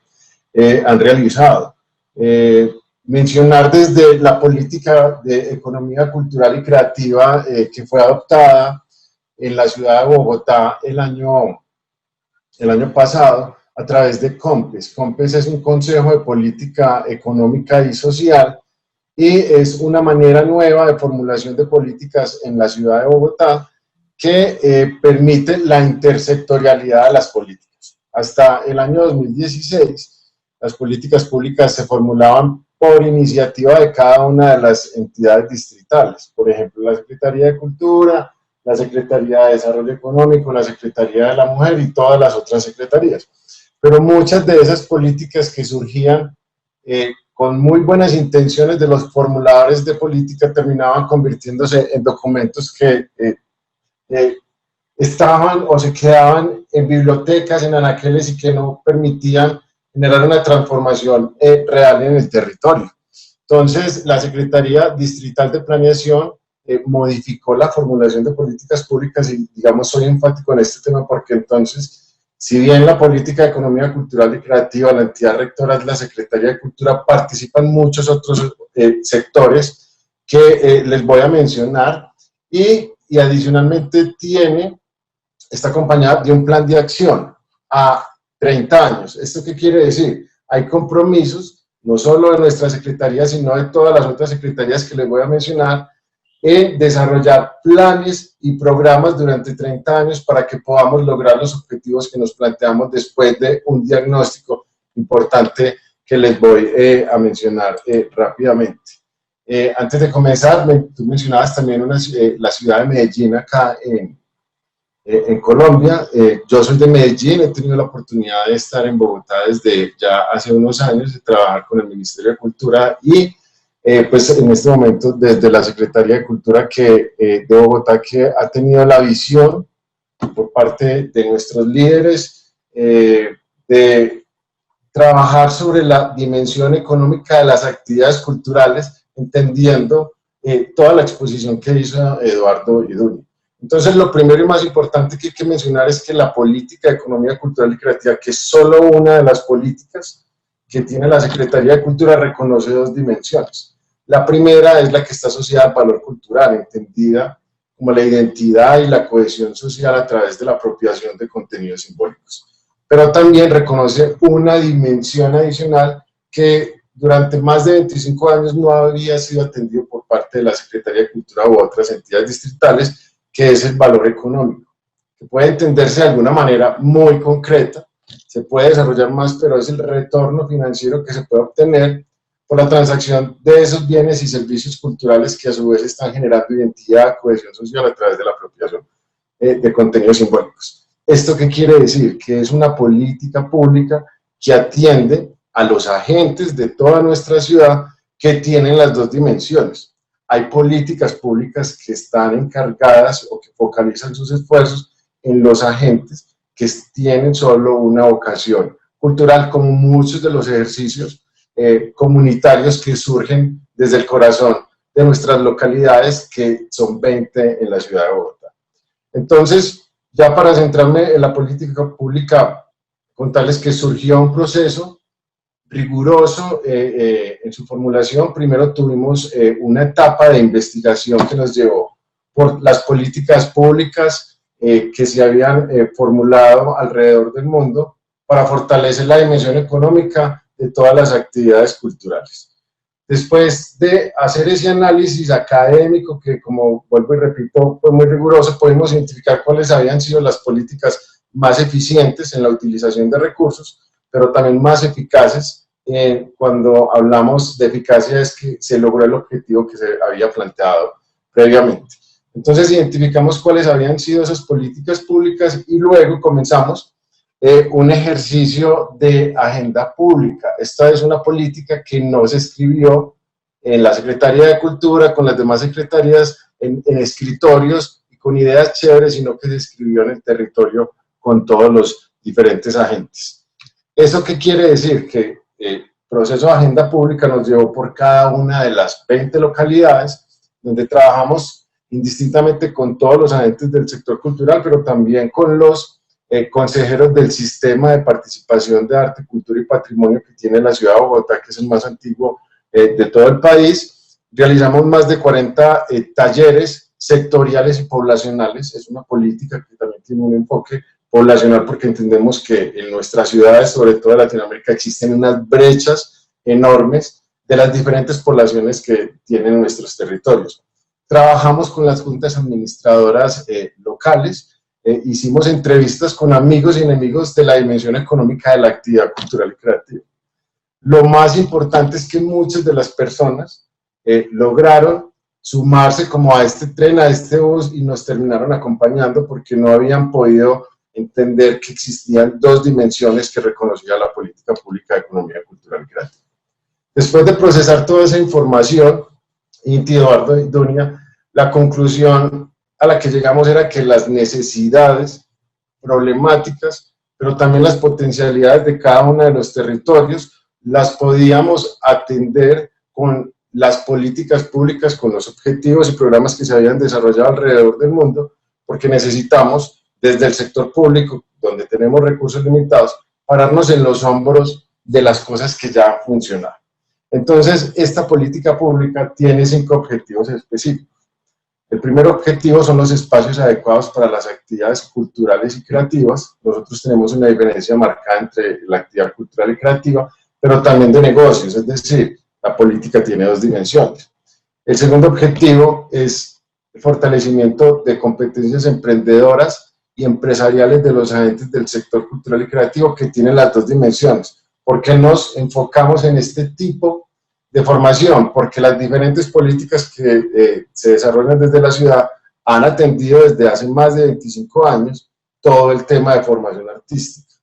han realizado. Mencionar desde la política de economía cultural y creativa que fue adoptada en la ciudad de Bogotá el año pasado a través de COMPES. COMPES es un consejo de política económica y social y es una manera nueva de formulación de políticas en la ciudad de Bogotá que permite la intersectorialidad de las políticas. Hasta el año 2016, las políticas públicas se formulaban por iniciativa de cada una de las entidades distritales, por ejemplo, la Secretaría de Cultura, la Secretaría de Desarrollo Económico, la Secretaría de la Mujer y todas las otras secretarías. Pero muchas de esas políticas que surgían con muy buenas intenciones de los formuladores de política terminaban convirtiéndose en documentos que estaban o se quedaban en bibliotecas, en anaqueles y que no permitían generar una transformación real en el territorio. Entonces, la Secretaría Distrital de Planeación modificó la formulación de políticas públicas y, digamos, soy enfático en este tema porque entonces, si bien la política de economía cultural y creativa, la entidad rectora es la Secretaría de Cultura, participan muchos otros sectores que les voy a mencionar y adicionalmente está acompañada de un plan de acción a 30 años. ¿Esto qué quiere decir? Hay compromisos, no solo de nuestra secretaría, sino de todas las otras secretarías que les voy a mencionar, en desarrollar planes y programas durante 30 años para que podamos lograr los objetivos que nos planteamos después de un diagnóstico importante que les voy a mencionar rápidamente. Antes de comenzar, tú mencionabas también la ciudad de Medellín acá en Colombia. Yo soy de Medellín, he tenido la oportunidad de estar en Bogotá desde ya hace unos años, de trabajar con el Ministerio de Cultura y pues en este momento desde la Secretaría de Cultura de Bogotá, que ha tenido la visión por parte de nuestros líderes de trabajar sobre la dimensión económica de las actividades culturales, entendiendo toda la exposición que hizo Eduardo y Dunia. Entonces, lo primero y más importante que hay que mencionar es que la política de economía cultural y creativa, que es solo una de las políticas que tiene la Secretaría de Cultura, reconoce dos dimensiones. La primera es la que está asociada al valor cultural, entendida como la identidad y la cohesión social a través de la apropiación de contenidos simbólicos. Pero también reconoce una dimensión adicional que durante más de 25 años no había sido atendido por parte de la Secretaría de Cultura u otras entidades distritales, que es el valor económico, que puede entenderse de alguna manera muy concreta, se puede desarrollar más, pero es el retorno financiero que se puede obtener por la transacción de esos bienes y servicios culturales que a su vez están generando identidad, cohesión social a través de la apropiación de contenidos simbólicos. ¿Esto qué quiere decir? Que es una política pública que atiende a los agentes de toda nuestra ciudad que tienen las dos dimensiones. Hay políticas públicas que están encargadas o que focalizan sus esfuerzos en los agentes que tienen solo una vocación cultural, como muchos de los ejercicios comunitarios que surgen desde el corazón de nuestras localidades, que son 20 en la ciudad de Bogotá. Entonces, ya para centrarme en la política pública, contarles que surgió un proceso riguroso en su formulación. Primero tuvimos una etapa de investigación que nos llevó por las políticas públicas que se habían formulado alrededor del mundo para fortalecer la dimensión económica de todas las actividades culturales. Después de hacer ese análisis académico, que como vuelvo y repito, fue muy riguroso, pudimos identificar cuáles habían sido las políticas más eficientes en la utilización de recursos, pero también más eficaces. Cuando hablamos de eficacia es que se logró el objetivo que se había planteado previamente. Entonces identificamos cuáles habían sido esas políticas públicas y luego comenzamos un ejercicio de agenda pública. Esta es una política que no se escribió en la Secretaría de Cultura, con las demás secretarías, en escritorios y con ideas chéveres, sino que se escribió en el territorio con todos los diferentes agentes. ¿Eso qué quiere decir? Que el proceso de agenda pública nos llevó por cada una de las 20 localidades, donde trabajamos indistintamente con todos los agentes del sector cultural, pero también con los consejeros del sistema de participación de arte, cultura y patrimonio que tiene la ciudad de Bogotá, que es el más antiguo de todo el país. Realizamos más de 40 talleres sectoriales y poblacionales. Es una política que también tiene un enfoque poblacional porque entendemos que en nuestras ciudades, sobre todo en Latinoamérica, existen unas brechas enormes de las diferentes poblaciones que tienen nuestros territorios. Trabajamos con las juntas administradoras locales. Hicimos entrevistas con amigos y enemigos de la dimensión económica de la actividad cultural y creativa. Lo más importante es que muchas de las personas lograron sumarse como a este tren, a este bus, y nos terminaron acompañando porque no habían podido entender que existían dos dimensiones que reconocía la política pública de economía cultural y creativa. Después de procesar toda esa información, Inti, Eduardo y Dunia, la conclusión a la que llegamos era que las necesidades, problemáticas, pero también las potencialidades de cada uno de los territorios las podíamos atender con las políticas públicas, con los objetivos y programas que se habían desarrollado alrededor del mundo, porque necesitamos, desde el sector público, donde tenemos recursos limitados, pararnos en los hombros de las cosas que ya funcionan. Entonces, esta política pública tiene 5 objetivos específicos. El primer objetivo son los espacios adecuados para las actividades culturales y creativas. Nosotros tenemos una diferencia marcada entre la actividad cultural y creativa, pero también de negocios, es decir, la política tiene 2 dimensiones. El segundo objetivo es el fortalecimiento de competencias emprendedoras y empresariales de los agentes del sector cultural y creativo que tienen las 2 dimensiones. ¿Por qué nos enfocamos en este tipo de formación? Porque las diferentes políticas que se desarrollan desde la ciudad han atendido desde hace más de 25 años todo el tema de formación artística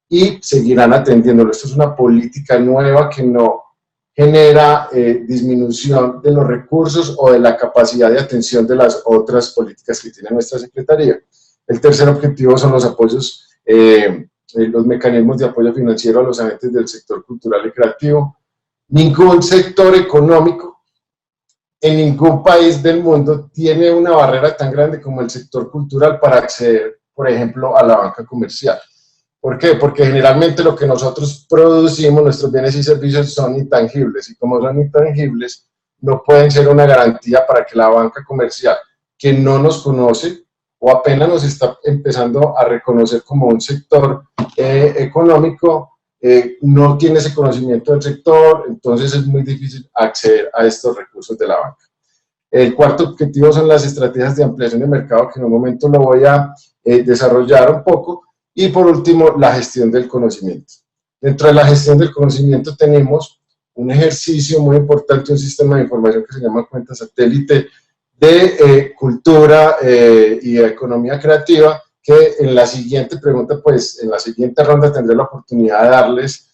y seguirán atendiéndolo. Esto es una política nueva que no genera disminución de los recursos o de la capacidad de atención de las otras políticas que tiene nuestra Secretaría. El tercer objetivo son los apoyos, los mecanismos de apoyo financiero a los agentes del sector cultural y creativo. Ningún sector económico en ningún país del mundo tiene una barrera tan grande como el sector cultural para acceder, por ejemplo, a la banca comercial. ¿Por qué? Porque generalmente lo que nosotros producimos, nuestros bienes y servicios, son intangibles, y como son intangibles, no pueden ser una garantía para que la banca comercial, que no nos conoce o apenas nos está empezando a reconocer como un sector económico, no tiene ese conocimiento del sector, entonces es muy difícil acceder a estos recursos de la banca. El cuarto objetivo son las estrategias de ampliación de mercado, que en un momento lo voy a desarrollar un poco. Y por último, la gestión del conocimiento. Dentro de la gestión del conocimiento tenemos un ejercicio muy importante, un sistema de información que se llama cuenta satélite de cultura y de economía creativa, que en la siguiente pregunta, pues en la siguiente ronda tendré la oportunidad de darles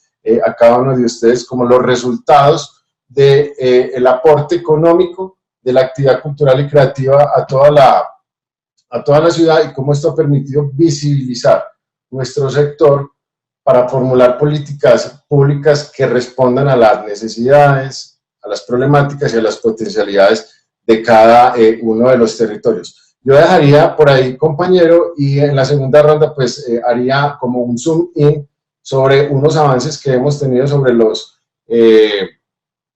a cada uno de ustedes como los resultados del aporte económico de la actividad cultural y creativa a toda la ciudad y cómo esto ha permitido visibilizar nuestro sector para formular políticas públicas que respondan a las necesidades, a las problemáticas y a las potencialidades de cada uno de los territorios. Yo dejaría por ahí, compañero, y en la segunda ronda pues haría como un zoom in sobre unos avances que hemos tenido sobre los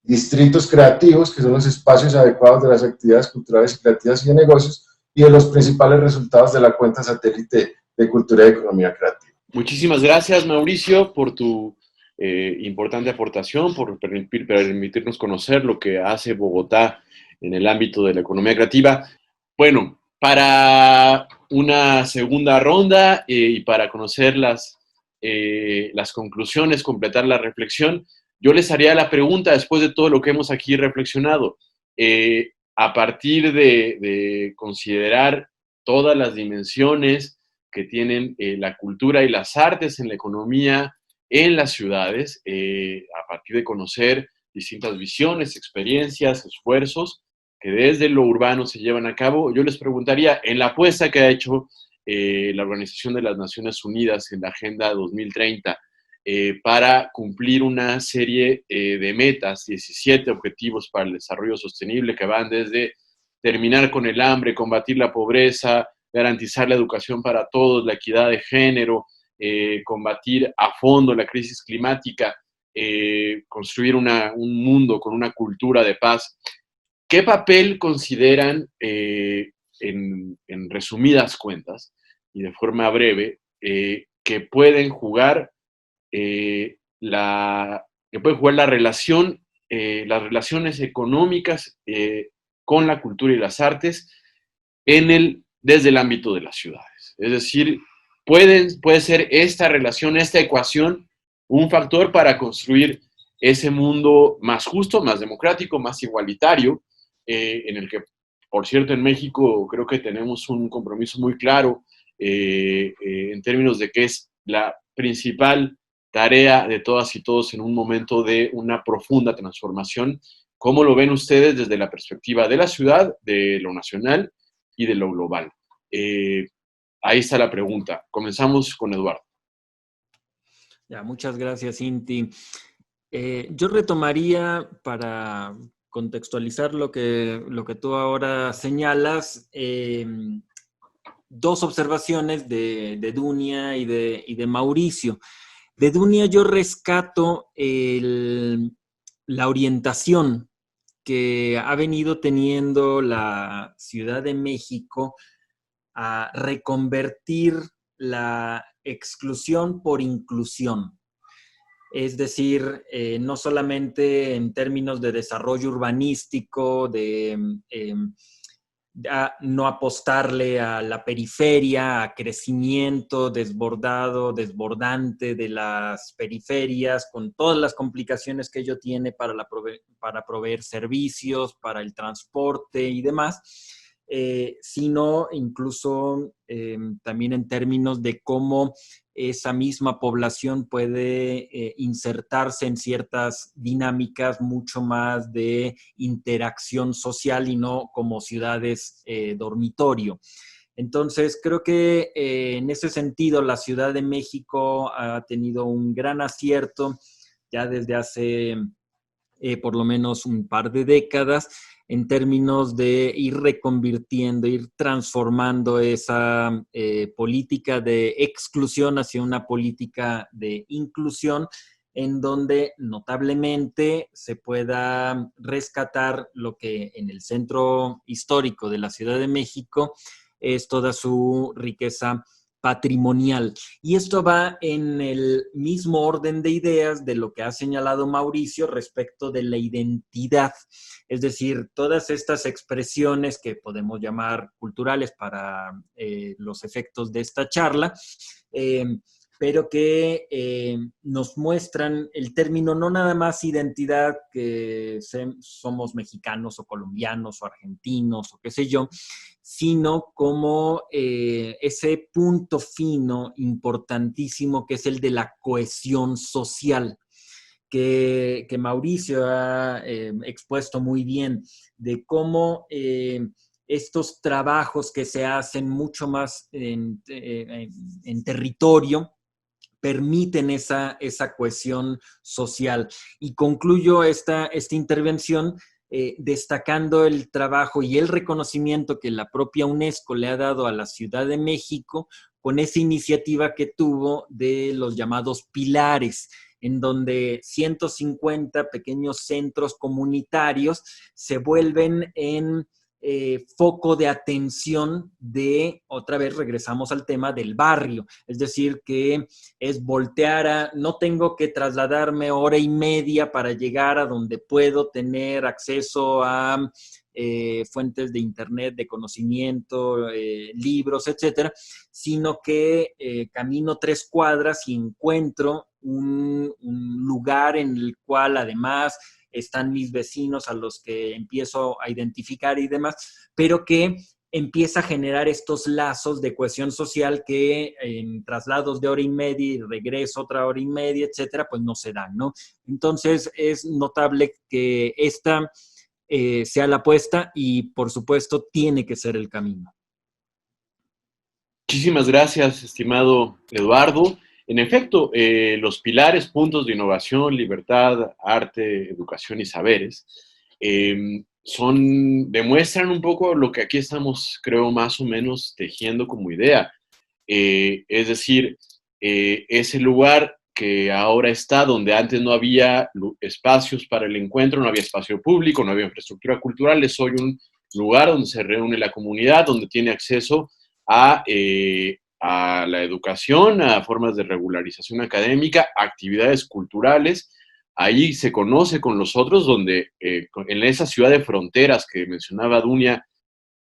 distritos creativos, que son los espacios adecuados de las actividades culturales y creativas y de negocios, y de los principales resultados de la cuenta satélite de cultura y economía creativa. Muchísimas gracias, Mauricio, por tu importante aportación, por permitirnos conocer lo que hace Bogotá en el ámbito de la economía creativa. Bueno, Para una segunda ronda y para conocer las conclusiones, completar la reflexión, yo les haría la pregunta, después de todo lo que hemos aquí reflexionado, a partir de considerar todas las dimensiones que tienen la cultura y las artes en la economía en las ciudades, a partir de conocer distintas visiones, experiencias, esfuerzos que desde lo urbano se llevan a cabo, yo les preguntaría, en la apuesta que ha hecho la Organización de las Naciones Unidas en la Agenda 2030 para cumplir una serie de metas, 17 objetivos para el desarrollo sostenible que van desde terminar con el hambre, combatir la pobreza, garantizar la educación para todos, la equidad de género, combatir a fondo la crisis climática, construir un mundo con una cultura de paz. ¿Qué papel consideran, en resumidas cuentas y de forma breve, que pueden jugar la relación, las relaciones económicas con la cultura y las artes desde el ámbito de las ciudades? Es decir, puede ser esta relación, esta ecuación, un factor para construir ese mundo más justo, más democrático, más igualitario, en el que, por cierto, en México creo que tenemos un compromiso muy claro en términos de que es la principal tarea de todas y todos en un momento de una profunda transformación. ¿Cómo lo ven ustedes desde la perspectiva de la ciudad, de lo nacional y de lo global? Ahí está la pregunta. Comenzamos con Eduardo. Ya, muchas gracias, Inti. Yo retomaría para contextualizar lo que tú ahora señalas, dos observaciones de Dunia y de Mauricio. De Dunia yo rescato la orientación que ha venido teniendo la Ciudad de México a reconvertir la exclusión por inclusión. Es decir, no solamente en términos de desarrollo urbanístico, de no apostarle a la periferia, a crecimiento desbordante de las periferias, con todas las complicaciones que ello tiene para proveer servicios, para el transporte y demás, sino incluso también en términos de cómo esa misma población puede insertarse en ciertas dinámicas mucho más de interacción social y no como ciudades dormitorio. Entonces, creo que en ese sentido la Ciudad de México ha tenido un gran acierto ya desde hace por lo menos un par de décadas, en términos de ir reconvirtiendo, ir transformando esa política de exclusión hacia una política de inclusión, en donde notablemente se pueda rescatar lo que en el centro histórico de la Ciudad de México es toda su riqueza patrimonial. Y esto va en el mismo orden de ideas de lo que ha señalado Mauricio respecto de la identidad. Es decir, todas estas expresiones que podemos llamar culturales para los efectos de esta charla, pero que nos muestran el término no nada más identidad, que somos mexicanos o colombianos o argentinos o qué sé yo, sino como ese punto fino importantísimo que es el de la cohesión social, que Mauricio ha expuesto muy bien, de cómo estos trabajos que se hacen mucho más en territorio permiten esa cohesión social. Y concluyo esta intervención destacando el trabajo y el reconocimiento que la propia UNESCO le ha dado a la Ciudad de México con esa iniciativa que tuvo de los llamados pilares, en donde 150 pequeños centros comunitarios se vuelven en foco de atención de, otra vez regresamos al tema del barrio, es decir, que es voltear no tengo que trasladarme hora y media para llegar a donde puedo tener acceso a fuentes de internet, de conocimiento, libros, etcétera, sino que camino 3 cuadras y encuentro un lugar en el cual además están mis vecinos a los que empiezo a identificar y demás, pero que empieza a generar estos lazos de cohesión social que en traslados de hora y media y regreso otra hora y media, etcétera, pues no se dan, ¿no? Entonces es notable que esta sea la apuesta y, por supuesto, tiene que ser el camino. Muchísimas gracias, estimado Eduardo. En efecto, los pilares, puntos de innovación, libertad, arte, educación y saberes, demuestran un poco lo que aquí estamos, creo, más o menos tejiendo como idea. Es decir, ese lugar que ahora está donde antes no había espacios para el encuentro, no había espacio público, no había infraestructura cultural, es hoy un lugar donde se reúne la comunidad, donde tiene acceso a la educación, a formas de regularización académica, actividades culturales. Ahí se conoce con los otros, donde en esa ciudad de fronteras que mencionaba Dunia,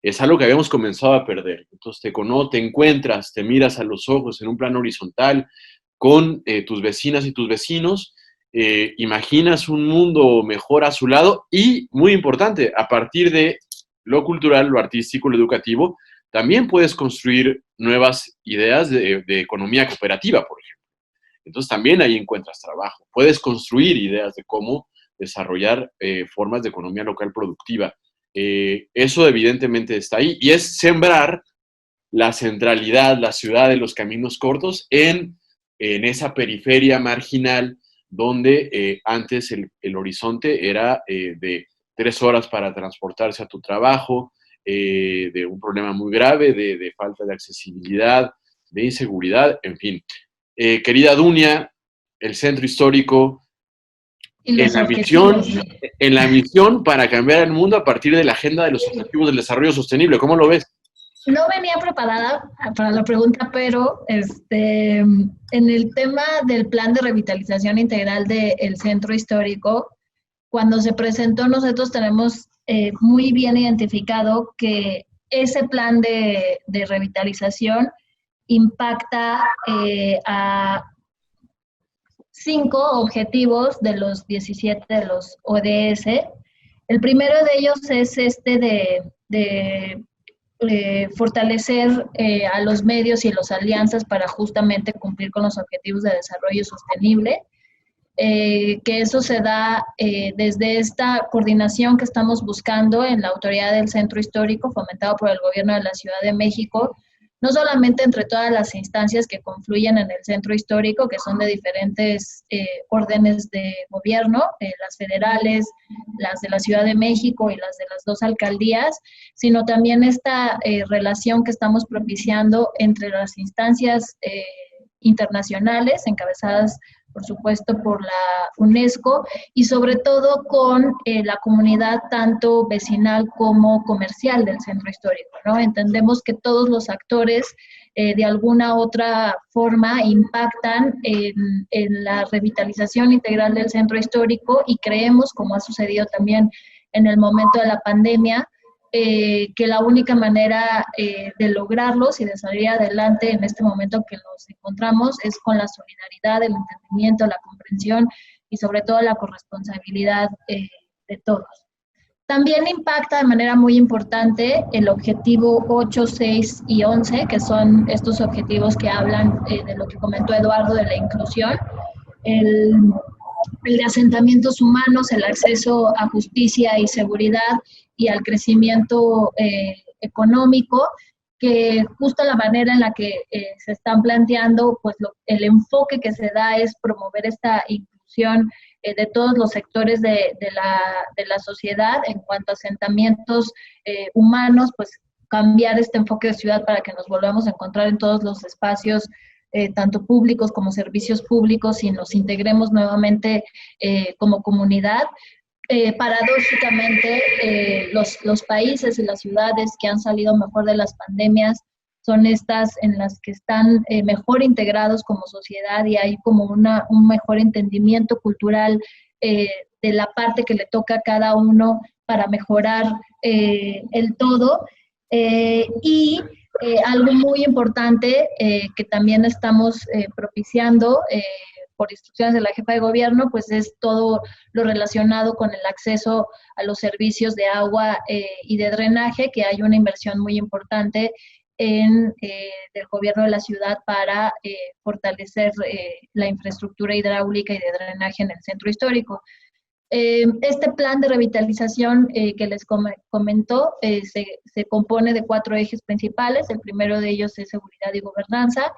es algo que habíamos comenzado a perder. Entonces te encuentras, te miras a los ojos en un plano horizontal con tus vecinas y tus vecinos, imaginas un mundo mejor a su lado y, muy importante, a partir de lo cultural, lo artístico, lo educativo, también puedes construir nuevas ideas de economía cooperativa, por ejemplo. Entonces también ahí encuentras trabajo. Puedes construir ideas de cómo desarrollar formas de economía local productiva. Eso evidentemente está ahí y es sembrar la centralidad, la ciudad de los caminos cortos en esa periferia marginal donde antes el horizonte era de 3 horas para transportarse a tu trabajo, de un problema muy grave, de falta de accesibilidad, de inseguridad, en fin. Querida Dunia, el centro histórico en la misión para cambiar el mundo a partir de la agenda de los objetivos del desarrollo sostenible. ¿Cómo lo ves? No venía preparada para la pregunta, pero en el tema del plan de revitalización integral del centro histórico, cuando se presentó, nosotros tenemos muy bien identificado que ese plan de revitalización impacta a 5 objetivos de los 17 de los ODS. El primero de ellos es de fortalecer a los medios y las alianzas para justamente cumplir con los objetivos de desarrollo sostenible, que eso se da desde esta coordinación que estamos buscando en la autoridad del centro histórico, fomentado por el gobierno de la Ciudad de México, no solamente entre todas las instancias que confluyen en el centro histórico, que son de diferentes órdenes de gobierno, las federales, las de la Ciudad de México y las de las 2 alcaldías, sino también esta relación que estamos propiciando entre las instancias internacionales, encabezadas por supuesto por la UNESCO, y sobre todo con la comunidad tanto vecinal como comercial del centro histórico, ¿no? Entendemos que todos los actores de alguna otra forma impactan en la revitalización integral del centro histórico y creemos, como ha sucedido también en el momento de la pandemia, que la única manera de lograrlos y de salir adelante en este momento que nos encontramos es con la solidaridad, el entendimiento, la comprensión y sobre todo la corresponsabilidad de todos. También impacta de manera muy importante el objetivo 8, 6 y 11, que son estos objetivos que hablan de lo que comentó Eduardo de la inclusión, el de asentamientos humanos, el acceso a justicia y seguridad y al crecimiento económico, que justo la manera en la que se están planteando, pues el enfoque que se da es promover esta inclusión de todos los sectores de la sociedad en cuanto a asentamientos humanos, pues cambiar este enfoque de ciudad para que nos volvamos a encontrar en todos los espacios tanto públicos como servicios públicos y nos integremos nuevamente como comunidad. Paradójicamente, los países y las ciudades que han salido mejor de las pandemias son estas en las que están mejor integrados como sociedad y hay como un mejor entendimiento cultural de la parte que le toca a cada uno para mejorar el todo. Algo muy importante que también estamos propiciando por instrucciones de la jefa de gobierno, pues es todo lo relacionado con el acceso a los servicios de agua y de drenaje, que hay una inversión muy importante del gobierno de la ciudad para fortalecer la infraestructura hidráulica y de drenaje en el centro histórico. Este plan de revitalización que les comentó se compone de 4 ejes principales. El primero de ellos es seguridad y gobernanza,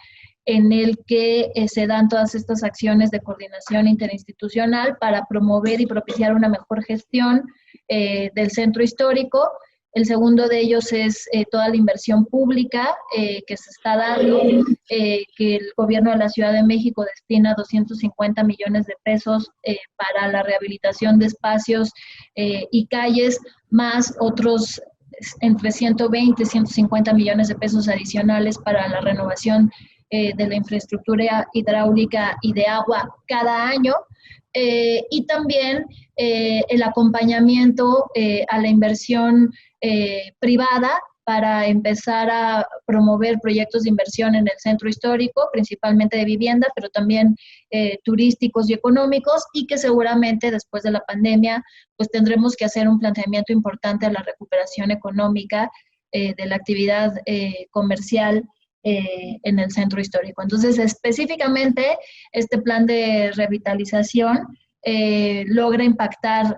en el que se dan todas estas acciones de coordinación interinstitucional para promover y propiciar una mejor gestión del centro histórico. El segundo de ellos es toda la inversión pública que se está dando, que el gobierno de la Ciudad de México destina 250 millones de pesos para la rehabilitación de espacios y calles, más otros entre 120 y 150 millones de pesos adicionales para la renovación de la infraestructura hidráulica y de agua cada año. Y también el acompañamiento a la inversión privada para empezar a promover proyectos de inversión en el centro histórico, principalmente de vivienda, pero también turísticos y económicos, y que seguramente después de la pandemia pues tendremos que hacer un planteamiento importante a la recuperación económica de la actividad comercial en el centro histórico. Entonces, específicamente, este plan de revitalización logra impactar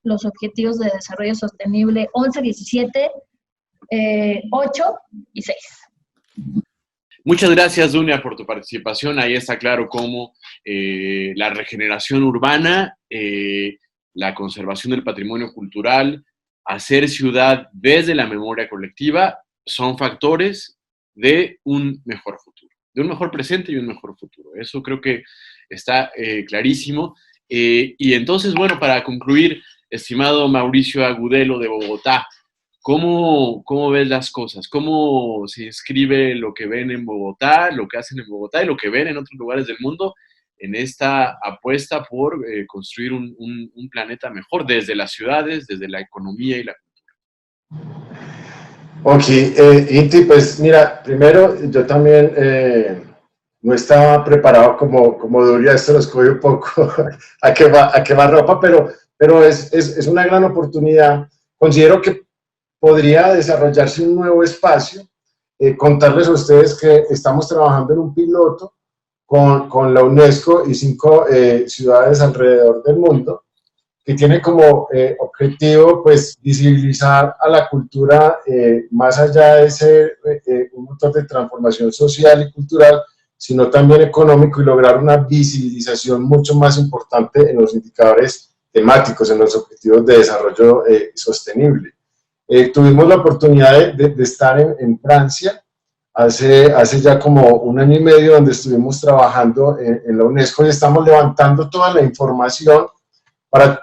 los objetivos de desarrollo sostenible 11, 17, 8 y 6. Muchas gracias, Dunia, por tu participación. Ahí está claro cómo la regeneración urbana, la conservación del patrimonio cultural, hacer ciudad desde la memoria colectiva son factores de un mejor futuro, de un mejor presente y un mejor futuro. Eso creo que está clarísimo. Y entonces, bueno, para concluir, estimado Mauricio Agudelo de Bogotá, ¿cómo ves las cosas? ¿Cómo se inscribe lo que ven en Bogotá, lo que hacen en Bogotá y lo que ven en otros lugares del mundo en esta apuesta por construir un planeta mejor desde las ciudades, desde la economía y la cultura? Ok, Inti, pues mira, primero yo también no estaba preparado como Dunia, esto lo escogí un poco a quemar ropa, pero es una gran oportunidad. Considero que podría desarrollarse un nuevo espacio, contarles a ustedes que estamos trabajando en un piloto con la UNESCO y 5 ciudades alrededor del mundo, que tiene como objetivo pues visibilizar a la cultura más allá de ser un motor de transformación social y cultural, sino también económico, y lograr una visibilización mucho más importante en los indicadores temáticos, en los objetivos de desarrollo sostenible. Tuvimos la oportunidad de estar en Francia hace ya como 1 año y medio, donde estuvimos trabajando en la UNESCO, y estamos levantando toda la información para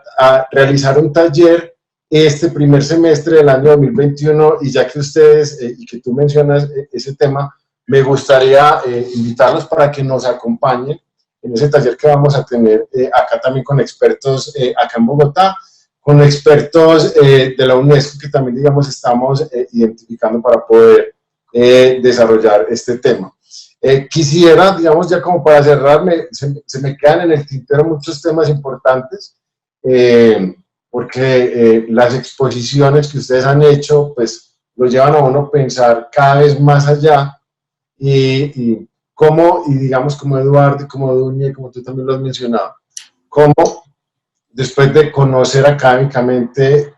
realizar un taller este primer semestre del año 2021, y ya que ustedes y que tú mencionas ese tema, me gustaría invitarlos para que nos acompañen en ese taller que vamos a tener acá también con expertos acá en Bogotá, con expertos de la UNESCO que también, digamos, estamos identificando para poder desarrollar este tema. Quisiera, digamos, ya como para cerrarme, se me quedan en el tintero muchos temas importantes, porque las exposiciones que ustedes han hecho, pues, lo llevan a uno a pensar cada vez más allá, y cómo, y digamos, como Eduardo, y como Dunia, y como tú también lo has mencionado, cómo después de conocer académicamente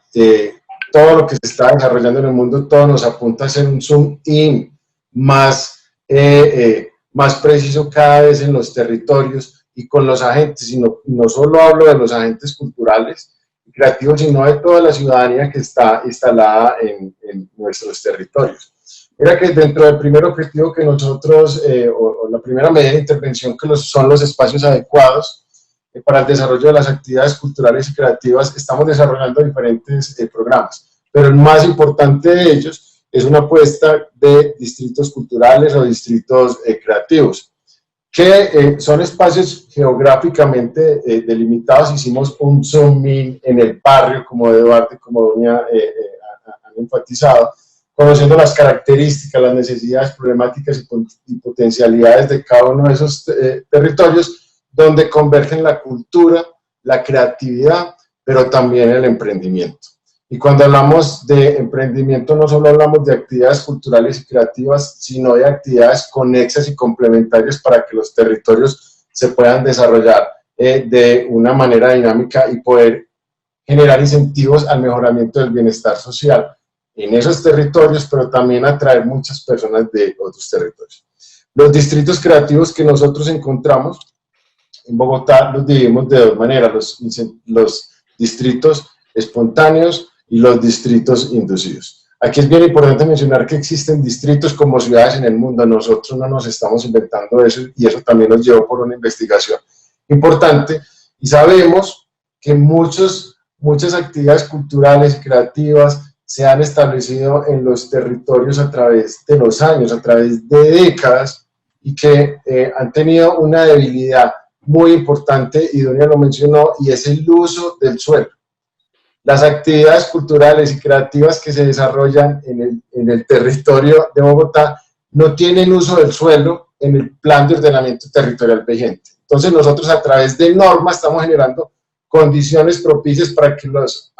todo lo que se está desarrollando en el mundo, todo nos apunta a hacer un zoom in más preciso cada vez en los territorios y con los agentes, y no solo hablo de los agentes culturales y creativos, sino de toda la ciudadanía que está instalada en nuestros territorios. Mira que dentro del primer objetivo que nosotros, o la primera medida de intervención, que son los espacios adecuados para el desarrollo de las actividades culturales y creativas, estamos desarrollando diferentes programas, pero el más importante de ellos es una apuesta de distritos culturales o distritos creativos, que son espacios geográficamente delimitados. Hicimos un zoom in en el barrio, como Eduardo y como Doña han enfatizado, conociendo las características, las necesidades, problemáticas y potencialidades de cada uno de esos territorios, donde convergen la cultura, la creatividad, pero también el emprendimiento. Y cuando hablamos de emprendimiento, no solo hablamos de actividades culturales y creativas, sino de actividades conexas y complementarias para que los territorios se puedan desarrollar de una manera dinámica y poder generar incentivos al mejoramiento del bienestar social en esos territorios, pero también atraer muchas personas de otros territorios. Los distritos creativos que nosotros encontramos en Bogotá los dividimos de dos maneras: los distritos espontáneos y los distritos inducidos. Aquí es bien importante mencionar que existen distritos como ciudades en el mundo. Nosotros no nos estamos inventando eso, y eso también nos llevó por una investigación importante, y sabemos que muchas actividades culturales y creativas se han establecido en los territorios a través de los años, a través de décadas, y que han tenido una debilidad muy importante, y Doña lo mencionó, y es el uso del suelo. Las actividades culturales y creativas que se desarrollan en el territorio de Bogotá no tienen uso del suelo en el plan de ordenamiento territorial vigente. Entonces nosotros, a través de normas, estamos generando condiciones propicias para que los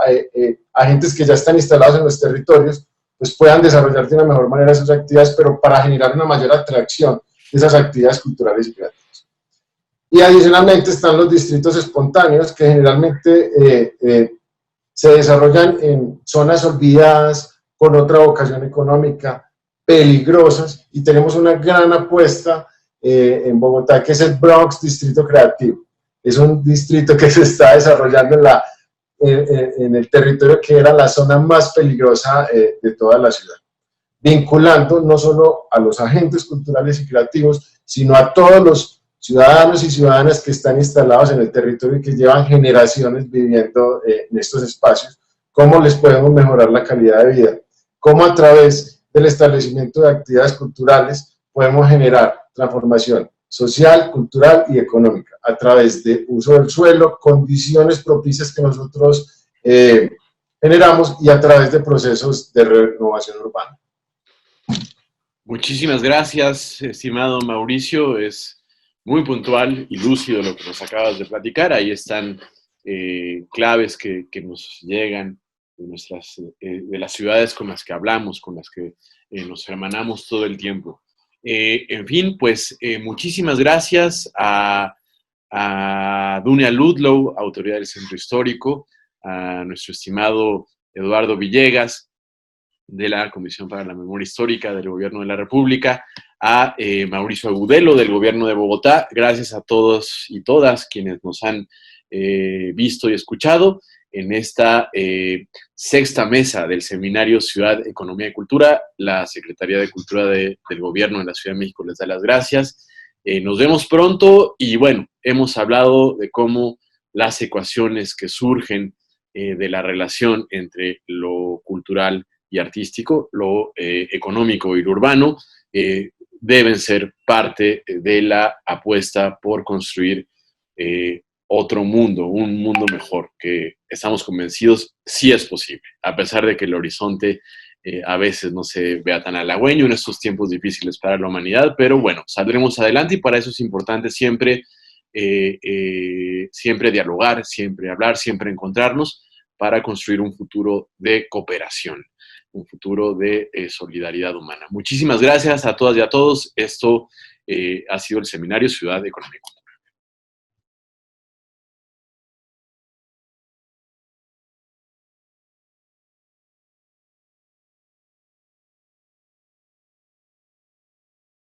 agentes que ya están instalados en los territorios pues puedan desarrollar de una mejor manera sus actividades, pero para generar una mayor atracción de esas actividades culturales y creativas. Y adicionalmente están los distritos espontáneos, que generalmente se desarrollan en zonas olvidadas, con otra vocación económica, peligrosas, y tenemos una gran apuesta en Bogotá, que es el Bronx Distrito Creativo. Es un distrito que se está desarrollando en el territorio que era la zona más peligrosa de toda la ciudad, vinculando no solo a los agentes culturales y creativos, sino a todos los ciudadanos y ciudadanas que están instalados en el territorio y que llevan generaciones viviendo en estos espacios. ¿Cómo les podemos mejorar la calidad de vida? ¿Cómo a través del establecimiento de actividades culturales podemos generar transformación social, cultural y económica a través de uso del suelo, condiciones propicias que nosotros generamos, y a través de procesos de renovación urbana? Muchísimas gracias, estimado Mauricio. Es muy puntual y lúcido lo que nos acabas de platicar. Ahí están claves que nos llegan de las ciudades con las que hablamos, con las que nos hermanamos todo el tiempo. En fin, pues muchísimas gracias a Dunia Ludlow, autoridad del Centro Histórico, a nuestro estimado Eduardo Villegas, de la Comisión para la Memoria Histórica del Gobierno de la República, a Mauricio Agudelo, del Gobierno de Bogotá. Gracias a todos y todas quienes nos han visto y escuchado en esta sexta mesa del seminario Ciudad, Economía y Cultura. La Secretaría de Cultura del Gobierno de la Ciudad de México les da las gracias. Nos vemos pronto, y bueno, hemos hablado de cómo las ecuaciones que surgen de la relación entre lo cultural y artístico, lo económico y lo urbano, deben ser parte de la apuesta por construir otro mundo, un mundo mejor, que estamos convencidos sí es posible, a pesar de que el horizonte a veces no se vea tan halagüeño en estos tiempos difíciles para la humanidad, pero bueno, saldremos adelante, y para eso es importante siempre dialogar, siempre hablar, siempre encontrarnos, para construir un futuro de cooperación, un futuro de solidaridad humana. Muchísimas gracias a todas y a todos. Esto ha sido el Seminario Ciudad Económica.